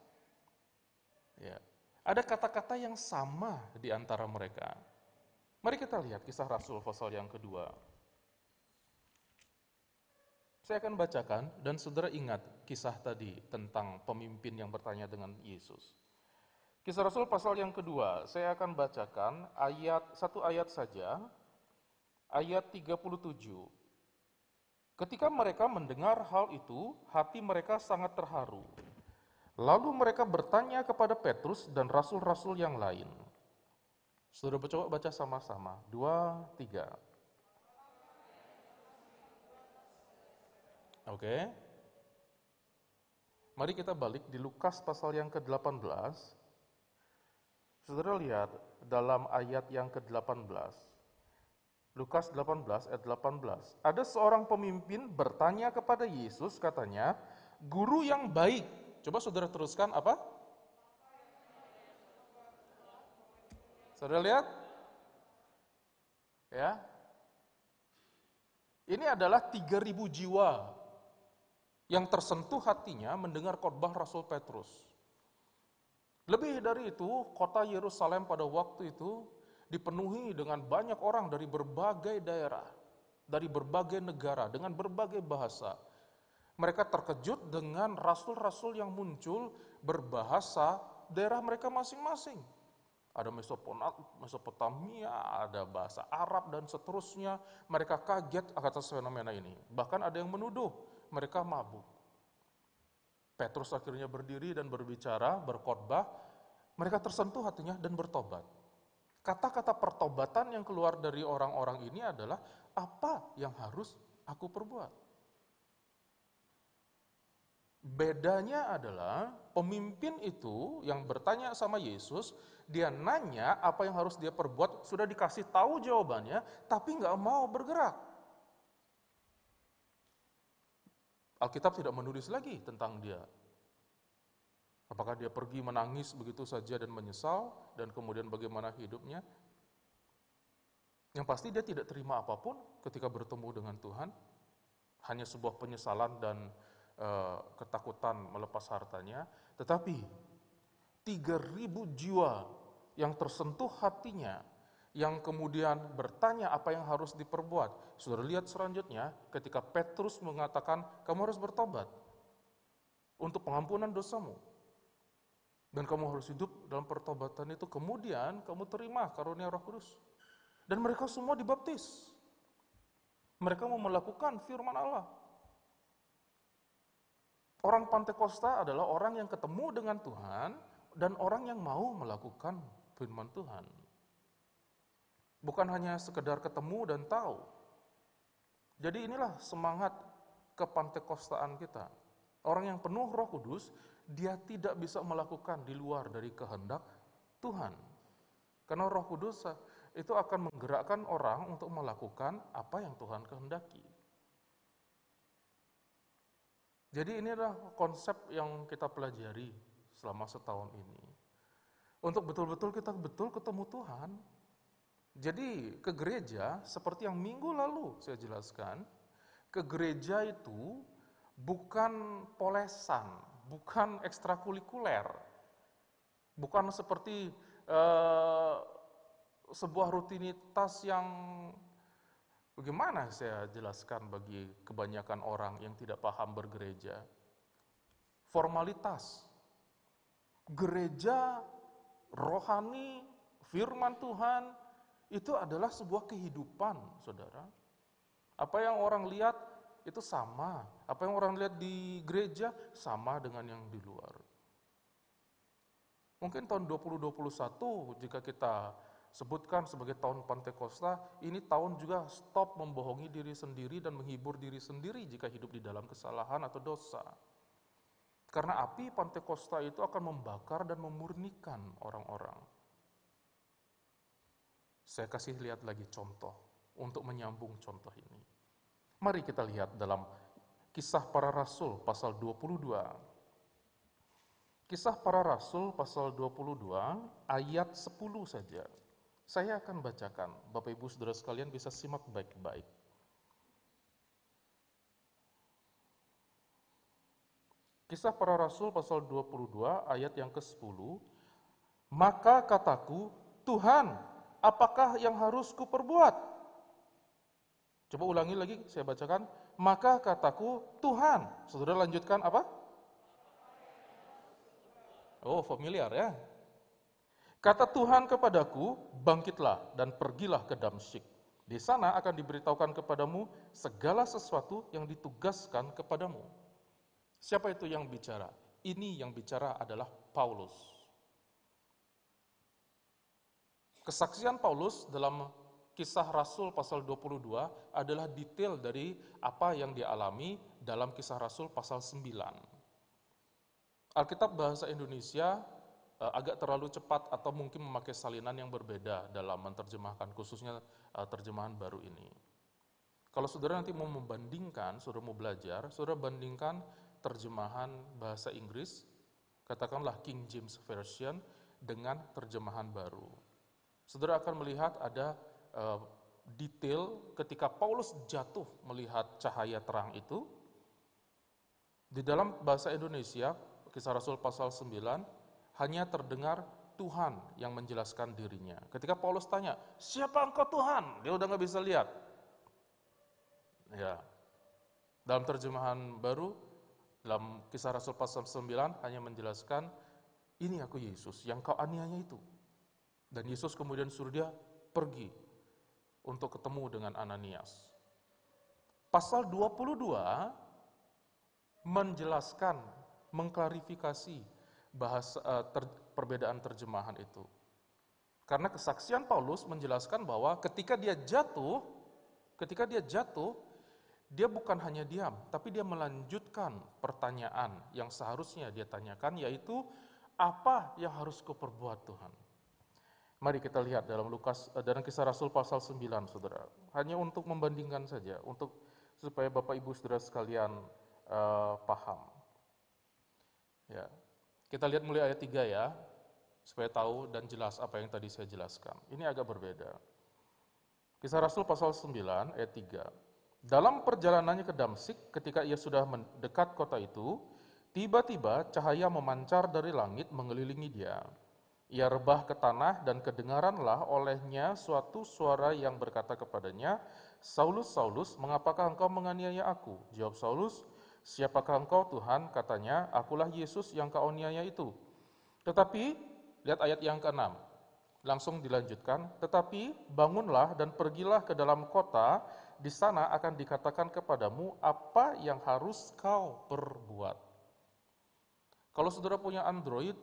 Ya. Ada kata-kata yang sama di antara mereka. Mari kita lihat Kisah Rasul pasal yang kedua. Saya akan bacakan dan saudara ingat kisah tadi tentang pemimpin yang bertanya dengan Yesus. Kisah Rasul pasal yang kedua, saya akan bacakan satu ayat saja, ayat 37. Ketika mereka mendengar hal itu, hati mereka sangat terharu. Lalu mereka bertanya kepada Petrus dan rasul-rasul yang lain. Saudara coba baca sama-sama, 2, 3. Oke. Mari kita balik di Lukas pasal yang ke-18. Saudara lihat dalam ayat yang ke-18. Lukas 18 ayat 18. Ada seorang pemimpin bertanya kepada Yesus, katanya, "Guru yang baik." Coba saudara teruskan apa? Saudara lihat? Ya. Ini adalah 3.000 jiwa yang tersentuh hatinya mendengar khotbah Rasul Petrus. Lebih dari itu, kota Yerusalem pada waktu itu dipenuhi dengan banyak orang dari berbagai daerah, dari berbagai negara, dengan berbagai bahasa. Mereka terkejut dengan rasul-rasul yang muncul berbahasa daerah mereka masing-masing. Ada Mesopotamia, ada bahasa Arab, dan seterusnya. Mereka kaget atas fenomena ini. Bahkan ada yang menuduh mereka mabuk. Petrus akhirnya berdiri dan berbicara, berkhotbah. Mereka tersentuh hatinya dan bertobat. Kata-kata pertobatan yang keluar dari orang-orang ini adalah, apa yang harus aku perbuat? Bedanya adalah pemimpin itu yang bertanya sama Yesus, dia nanya apa yang harus dia perbuat, sudah dikasih tahu jawabannya, tapi nggak mau bergerak. Alkitab tidak menulis lagi tentang dia. Apakah dia pergi menangis begitu saja dan menyesal, dan kemudian bagaimana hidupnya? Yang pasti dia tidak terima apapun ketika bertemu dengan Tuhan, hanya sebuah penyesalan dan ketakutan melepas hartanya. Tetapi 3.000 jiwa yang tersentuh hatinya, yang kemudian bertanya apa yang harus diperbuat. Saudara lihat selanjutnya ketika Petrus mengatakan, kamu harus bertobat untuk pengampunan dosamu. Dan kamu harus hidup dalam pertobatan itu, kemudian kamu terima karunia Roh Kudus. Dan mereka semua dibaptis. Mereka mau melakukan firman Allah. Orang Pantekosta adalah orang yang ketemu dengan Tuhan dan orang yang mau melakukan firman Tuhan. Bukan hanya sekedar ketemu dan tahu. Jadi inilah semangat kepantekostaan kita. Orang yang penuh Roh Kudus, dia tidak bisa melakukan di luar dari kehendak Tuhan. Karena Roh Kudus itu akan menggerakkan orang untuk melakukan apa yang Tuhan kehendaki. Jadi ini adalah konsep yang kita pelajari selama setahun ini. Untuk betul-betul kita ketemu Tuhan. Jadi ke gereja, seperti yang minggu lalu saya jelaskan, ke gereja itu bukan polesan, bukan ekstrakurikuler, bukan seperti sebuah rutinitas yang bagaimana saya jelaskan bagi kebanyakan orang yang tidak paham bergereja. Formalitas. Gereja rohani, firman Tuhan, itu adalah sebuah kehidupan, saudara. Apa yang orang lihat itu sama. Apa yang orang lihat di gereja sama dengan yang di luar. Mungkin tahun 2021 jika kita sebutkan sebagai tahun Pantekosta, ini tahun juga stop membohongi diri sendiri dan menghibur diri sendiri jika hidup di dalam kesalahan atau dosa. Karena api Pantekosta itu akan membakar dan memurnikan orang-orang. Saya kasih lihat lagi contoh untuk menyambung contoh ini. Mari kita lihat dalam Kisah Para Rasul pasal 22. Kisah Para Rasul pasal 22 ayat 10 saja. Saya akan bacakan, Bapak Ibu Saudara sekalian bisa simak baik-baik. Kisah Para Rasul pasal 22 ayat yang ke-10. Maka kataku, Tuhan, apakah yang harus kuperbuat? Coba ulangi lagi, saya bacakan. Maka kataku, Tuhan. Saudara lanjutkan apa? Oh, familiar ya. Kata Tuhan kepadaku, bangkitlah dan pergilah ke Damsyik. Di sana akan diberitahukan kepadamu segala sesuatu yang ditugaskan kepadamu. Siapa itu yang bicara? Ini yang bicara adalah Paulus. Kesaksian Paulus dalam Kisah Rasul pasal 22 adalah detail dari apa yang dialami dalam Kisah Rasul pasal 9. Alkitab bahasa Indonesia agak terlalu cepat atau mungkin memakai salinan yang berbeda dalam menerjemahkan, khususnya terjemahan baru ini. Kalau saudara nanti mau membandingkan, saudara mau belajar, saudara bandingkan terjemahan bahasa Inggris, katakanlah King James Version, dengan terjemahan baru. Saudara akan melihat ada detail ketika Paulus jatuh melihat cahaya terang itu. Di dalam bahasa Indonesia, Kisah Rasul pasal 9, hanya terdengar Tuhan yang menjelaskan dirinya. Ketika Paulus tanya, siapa engkau Tuhan? Dia udah gak bisa lihat. Ya. Dalam terjemahan baru, dalam Kisah Rasul pasal 9 hanya menjelaskan, ini aku Yesus yang kau aniaya itu. Dan Yesus kemudian suruh dia pergi untuk ketemu dengan Ananias. Pasal 22 menjelaskan, mengklarifikasi perbedaan terjemahan itu. Karena kesaksian Paulus menjelaskan bahwa ketika dia jatuh, dia bukan hanya diam, tapi dia melanjutkan pertanyaan yang seharusnya dia tanyakan, yaitu apa yang harus kuperbuat Tuhan? Mari kita lihat dalam Kisah Rasul pasal 9, saudara. Hanya untuk membandingkan saja, supaya Bapak Ibu saudara sekalian paham. Ya, kita lihat mulai ayat 3 ya, supaya tahu dan jelas apa yang tadi saya jelaskan. Ini agak berbeda. Kisah Rasul pasal 9 ayat 3. Dalam perjalanannya ke Damsyik, ketika ia sudah mendekat kota itu, tiba-tiba cahaya memancar dari langit mengelilingi dia. Ia rebah ke tanah dan kedengaranlah olehnya suatu suara yang berkata kepadanya, Saulus, Saulus, mengapakah engkau menganiaya aku? Jawab Saulus, siapakah engkau Tuhan? Katanya, akulah Yesus yang kau aniaya itu. Tetapi, lihat ayat yang ke-6, langsung dilanjutkan, tetapi bangunlah dan pergilah ke dalam kota, di sana akan dikatakan kepadamu apa yang harus kau perbuat. Kalau saudara punya Android,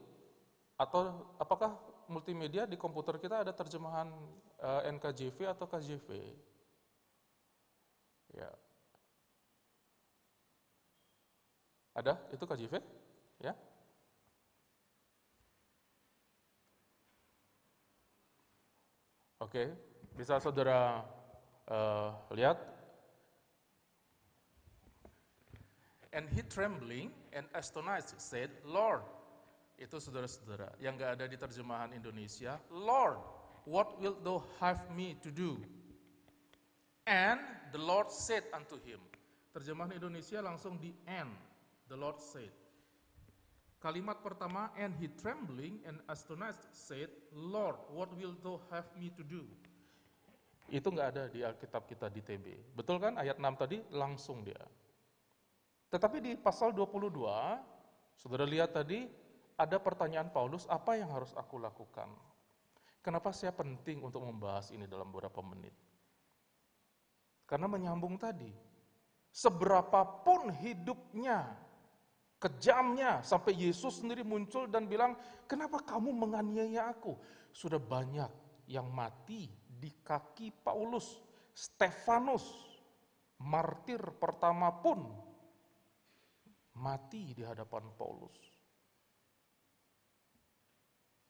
atau apakah multimedia di komputer kita ada terjemahan NKJV atau KJV? Ya. Ada? Itu KJV? Ya. Oke, bisa saudara lihat. And he trembling and astonished said, Lord, itu saudara-saudara yang gak ada di terjemahan Indonesia, Lord, what wilt thou have me to do? And the Lord said unto him, Terjemahan Indonesia langsung di and, the Lord said. Kalimat pertama, and he trembling and astonished said, Lord, what will thou have me to do? Itu nggak ada di Alkitab kita di TB. Betul kan? Ayat 6 tadi langsung dia. Tetapi di pasal 22, saudara lihat tadi, ada pertanyaan Paulus, apa yang harus aku lakukan? Kenapa saya penting untuk membahas ini dalam beberapa menit? Karena menyambung tadi, seberapapun hidupnya, kejamnya, sampai Yesus sendiri muncul dan bilang, kenapa kamu menganiaya aku? Sudah banyak yang mati di kaki Paulus. Stefanus, martir pertama pun mati di hadapan Paulus.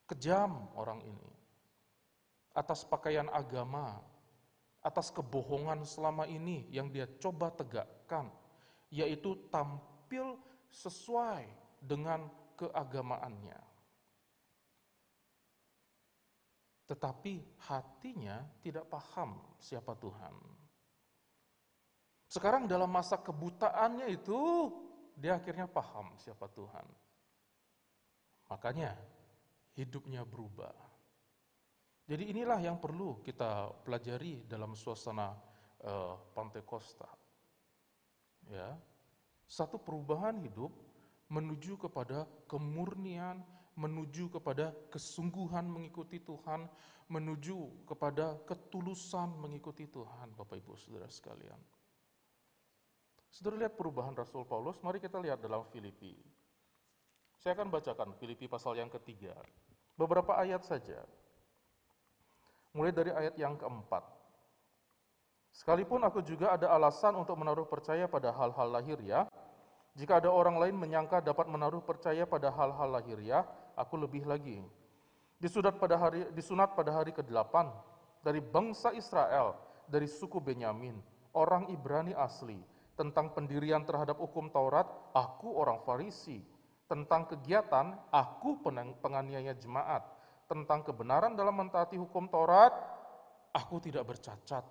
Kejam orang ini. Atas pakaian agama, atas kebohongan selama ini yang dia coba tegakkan, yaitu tampil sesuai dengan keagamaannya. Tetapi hatinya tidak paham siapa Tuhan. Sekarang dalam masa kebutaannya itu, dia akhirnya paham siapa Tuhan. Makanya hidupnya berubah. Jadi inilah yang perlu kita pelajari dalam suasana Pantekosta. Ya, satu perubahan hidup menuju kepada kemurnian, menuju kepada kesungguhan mengikuti Tuhan, menuju kepada ketulusan mengikuti Tuhan, Bapak Ibu Saudara sekalian. Saudara lihat perubahan Rasul Paulus, mari kita lihat dalam Filipi. Saya akan bacakan Filipi pasal yang ketiga, beberapa ayat saja. Mulai dari ayat yang keempat. Sekalipun aku juga ada alasan untuk menaruh percaya pada hal-hal lahiriah, jika ada orang lain menyangka dapat menaruh percaya pada hal-hal lahiriah, aku lebih lagi. Disunat pada hari ke-8, dari bangsa Israel, dari suku Benyamin, orang Ibrani asli, tentang pendirian terhadap hukum Taurat, aku orang Farisi, tentang kegiatan, aku penganiaya jemaat, tentang kebenaran dalam mentaati hukum Taurat, aku tidak bercacat.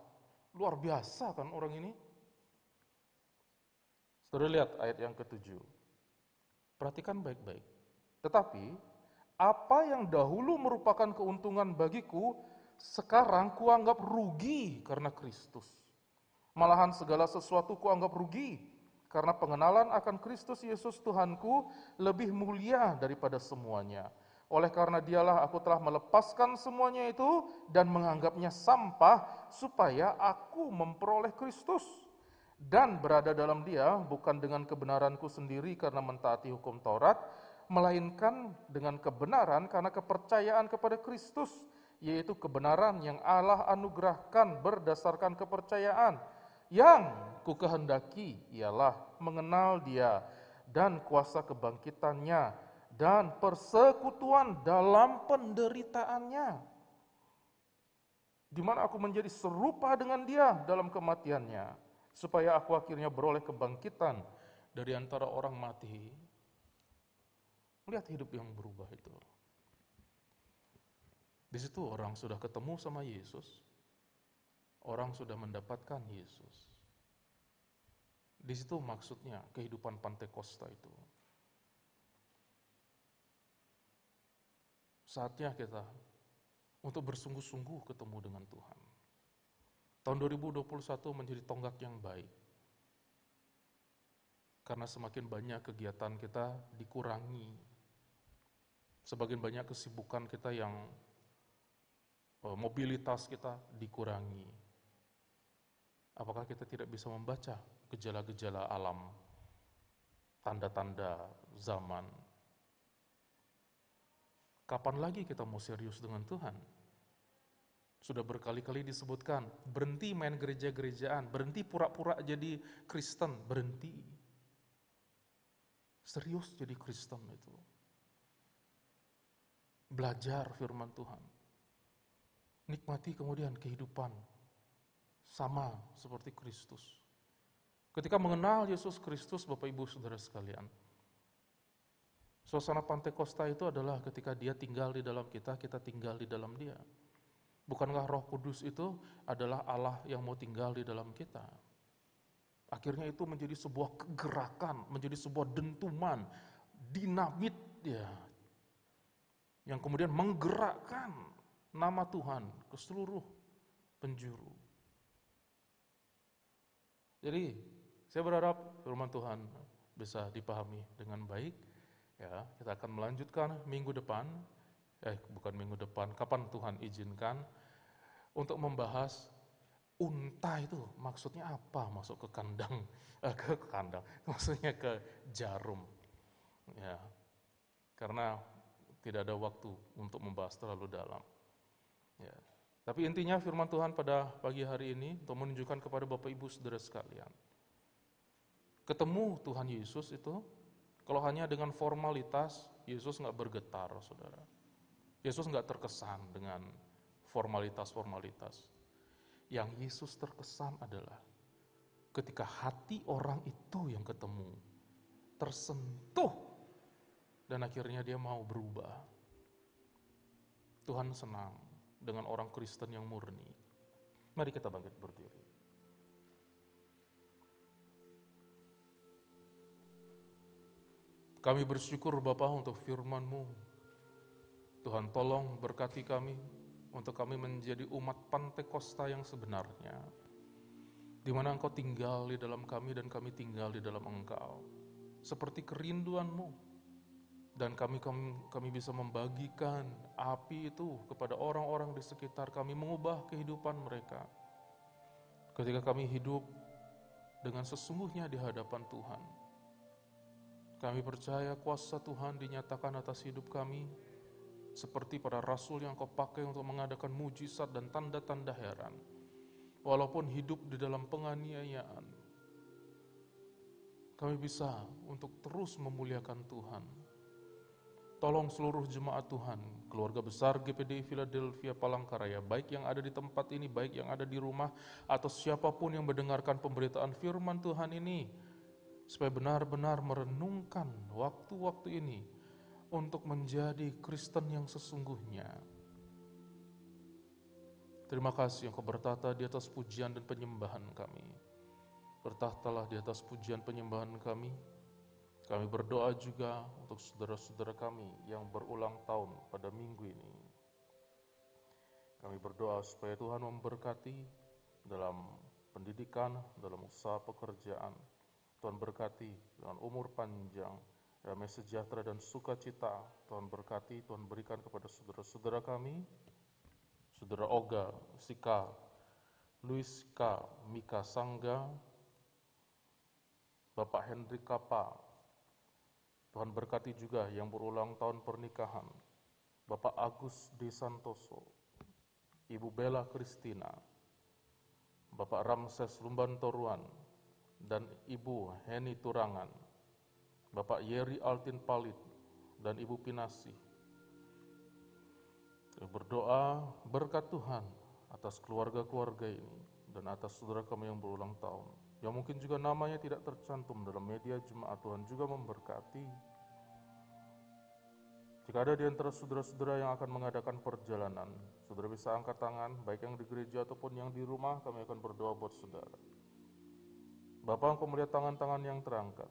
Luar biasa kan orang ini? Saudara lihat ayat yang ke-7. Perhatikan baik-baik. Tetapi, apa yang dahulu merupakan keuntungan bagiku, sekarang kuanggap rugi karena Kristus. Malahan segala sesuatu kuanggap rugi, karena pengenalan akan Kristus Yesus Tuhanku lebih mulia daripada semuanya. Oleh karena dialah aku telah melepaskan semuanya itu dan menganggapnya sampah supaya aku memperoleh Kristus dan berada dalam dia bukan dengan kebenaranku sendiri karena mentaati hukum Taurat, melainkan dengan kebenaran karena kepercayaan kepada Kristus, yaitu kebenaran yang Allah anugerahkan berdasarkan kepercayaan. Yang kukehendaki ialah mengenal dia dan kuasa kebangkitannya dan persekutuan dalam penderitaannya, di mana aku menjadi serupa dengan dia dalam kematiannya, supaya aku akhirnya beroleh kebangkitan dari antara orang mati. Lihat hidup yang berubah itu. Di situ orang sudah ketemu sama Yesus, orang sudah mendapatkan Yesus. Di situ maksudnya kehidupan Pantekosta itu. Saatnya kita untuk bersungguh-sungguh ketemu dengan Tuhan. Tahun 2021 menjadi tonggak yang baik. Karena semakin banyak kegiatan kita dikurangi. Semakin banyak kesibukan kita yang mobilitas kita dikurangi. Apakah kita tidak bisa membaca gejala-gejala alam, tanda-tanda zaman? Kapan lagi kita mau serius dengan Tuhan? Sudah berkali-kali disebutkan, berhenti main gereja-gerejaan, berhenti pura-pura jadi Kristen, berhenti. Serius jadi Kristen itu. Belajar firman Tuhan. Nikmati kemudian kehidupan sama seperti Kristus. Ketika mengenal Yesus Kristus, Bapak Ibu Saudara sekalian, suasana Pantekosta itu adalah ketika dia tinggal di dalam kita, kita tinggal di dalam dia. Bukankah Roh Kudus itu adalah Allah yang mau tinggal di dalam kita? Akhirnya itu menjadi sebuah kegerakan, menjadi sebuah dentuman, dinamit ya, yang kemudian menggerakkan nama Tuhan ke seluruh penjuru. Jadi saya berharap firman Tuhan bisa dipahami dengan baik. Ya, kita akan melanjutkan minggu depan, bukan minggu depan, kapan Tuhan izinkan, untuk membahas unta itu maksudnya apa masuk ke kandang, ke kandang, maksudnya ke jarum. Ya, karena tidak ada waktu untuk membahas terlalu dalam. Ya. Tapi intinya firman Tuhan pada pagi hari ini untuk menunjukkan kepada Bapak Ibu Saudara sekalian, ketemu Tuhan Yesus itu, kalau hanya dengan formalitas, Yesus nggak bergetar, saudara. Yesus nggak terkesan dengan formalitas-formalitas. Yang Yesus terkesan adalah ketika hati orang itu yang ketemu, tersentuh, dan akhirnya dia mau berubah. Tuhan senang dengan orang Kristen yang murni. Mari kita bangkit berdiri. Kami bersyukur Bapa untuk firman-Mu. Tuhan tolong berkati kami, untuk kami menjadi umat Pantekosta yang sebenarnya, di mana Engkau tinggal di dalam kami dan kami tinggal di dalam Engkau. Seperti kerinduan-Mu. Dan kami bisa membagikan api itu kepada orang-orang di sekitar kami, mengubah kehidupan mereka. Ketika kami hidup dengan sesungguhnya di hadapan Tuhan, kami percaya kuasa Tuhan dinyatakan atas hidup kami, seperti para rasul yang Kau pakai untuk mengadakan mujizat dan tanda-tanda heran. Walaupun hidup di dalam penganiayaan, kami bisa untuk terus memuliakan Tuhan. Tolong seluruh jemaat Tuhan, keluarga besar GPDI Philadelphia Palangkaraya, baik yang ada di tempat ini, baik yang ada di rumah, atau siapapun yang mendengarkan pemberitaan firman Tuhan ini, supaya benar-benar merenungkan waktu-waktu ini untuk menjadi Kristen yang sesungguhnya. Terima kasih Engkau bertata di atas pujian dan penyembahan kami. Bertahtalah di atas pujian penyembahan kami. Kami berdoa juga untuk saudara-saudara kami yang berulang tahun pada minggu ini. Kami berdoa supaya Tuhan memberkati dalam pendidikan, dalam usaha pekerjaan. Tuhan berkati dengan umur panjang, damai sejahtera dan sukacita. Tuhan berkati, Tuhan berikan kepada saudara-saudara kami, Saudara Oga, Sika, Luis K, Mika Sangga, Bapak Hendrik Kapa. Tuhan berkati juga yang berulang tahun pernikahan, Bapak Agus D. Santoso, Ibu Bella Kristina, Bapak Ramses Lumban Toruan, dan Ibu Heni Turangan, Bapak Yeri Altin Palit, dan Ibu Pinasi. Berdoa berkat Tuhan atas keluarga-keluarga ini dan atas saudara kami yang berulang tahun, yang mungkin juga namanya tidak tercantum dalam media jemaat. Tuhan juga memberkati. Jika ada di antara saudara-saudara yang akan mengadakan perjalanan, saudara bisa angkat tangan, baik yang di gereja ataupun yang di rumah, kami akan berdoa buat saudara. Bapak, Engkau melihat tangan-tangan yang terangkat.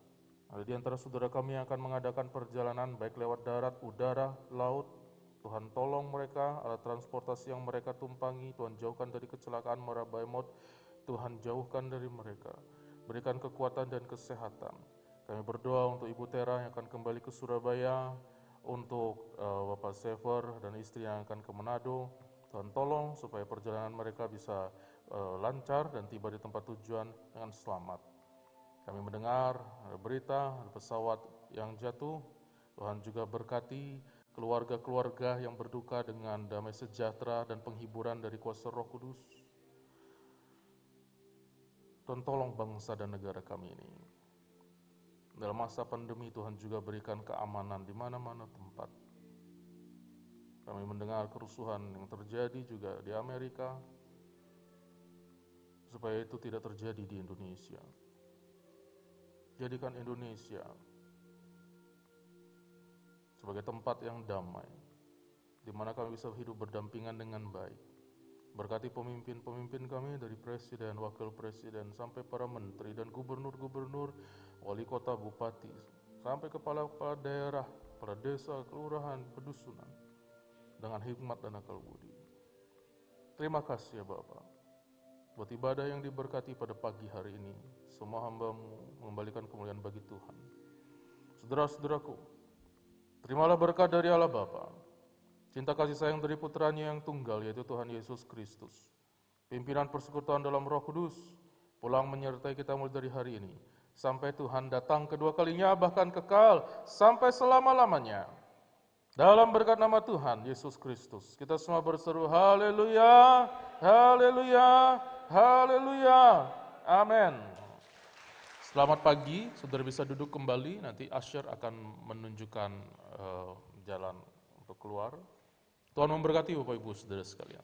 Ada di antara saudara kami yang akan mengadakan perjalanan, baik lewat darat, udara, laut. Tuhan tolong mereka, alat transportasi yang mereka tumpangi, Tuhan jauhkan dari kecelakaan merabai maut, Tuhan jauhkan dari mereka. Berikan kekuatan dan kesehatan. Kami berdoa untuk Ibu Tera yang akan kembali ke Surabaya, untuk Bapak Sever dan istri yang akan ke Manado. Tuhan tolong supaya perjalanan mereka bisa lancar dan tiba di tempat tujuan dengan selamat. Kami mendengar ada berita, ada pesawat yang jatuh. Tuhan juga berkati keluarga-keluarga yang berduka dengan damai sejahtera dan penghiburan dari kuasa Roh Kudus. Tuhan tolong bangsa dan negara kami ini. Dalam masa pandemi Tuhan juga berikan keamanan di mana-mana tempat. Kami mendengar kerusuhan yang terjadi juga di Amerika, supaya itu tidak terjadi di Indonesia. Jadikan Indonesia sebagai tempat yang damai, di mana kami bisa hidup berdampingan dengan baik. Berkati pemimpin-pemimpin kami dari presiden, wakil presiden, sampai para menteri dan gubernur-gubernur, wali kota, bupati, sampai kepala-kepala daerah, kepala desa, kelurahan, pedusunan, dengan hikmat dan akal budi. Terima kasih ya Bapak, buat ibadah yang diberkati pada pagi hari ini. Semua hamba-Mu mengembalikan kemuliaan bagi Tuhan. Saudara-saudaraku, terimalah berkat dari Allah Bapa, cinta kasih sayang dari putranya yang tunggal, yaitu Tuhan Yesus Kristus, pimpinan persekutuan dalam Roh Kudus, pulang menyertai kita mulai dari hari ini, sampai Tuhan datang kedua kalinya, bahkan kekal, sampai selama-lamanya. Dalam berkat nama Tuhan Yesus Kristus, kita semua berseru, haleluya, haleluya, haleluya, amin. Selamat pagi, saudara bisa duduk kembali, nanti Asher akan menunjukkan jalan untuk keluar. Tuhan memberkati Bapak Ibu saudara sekalian.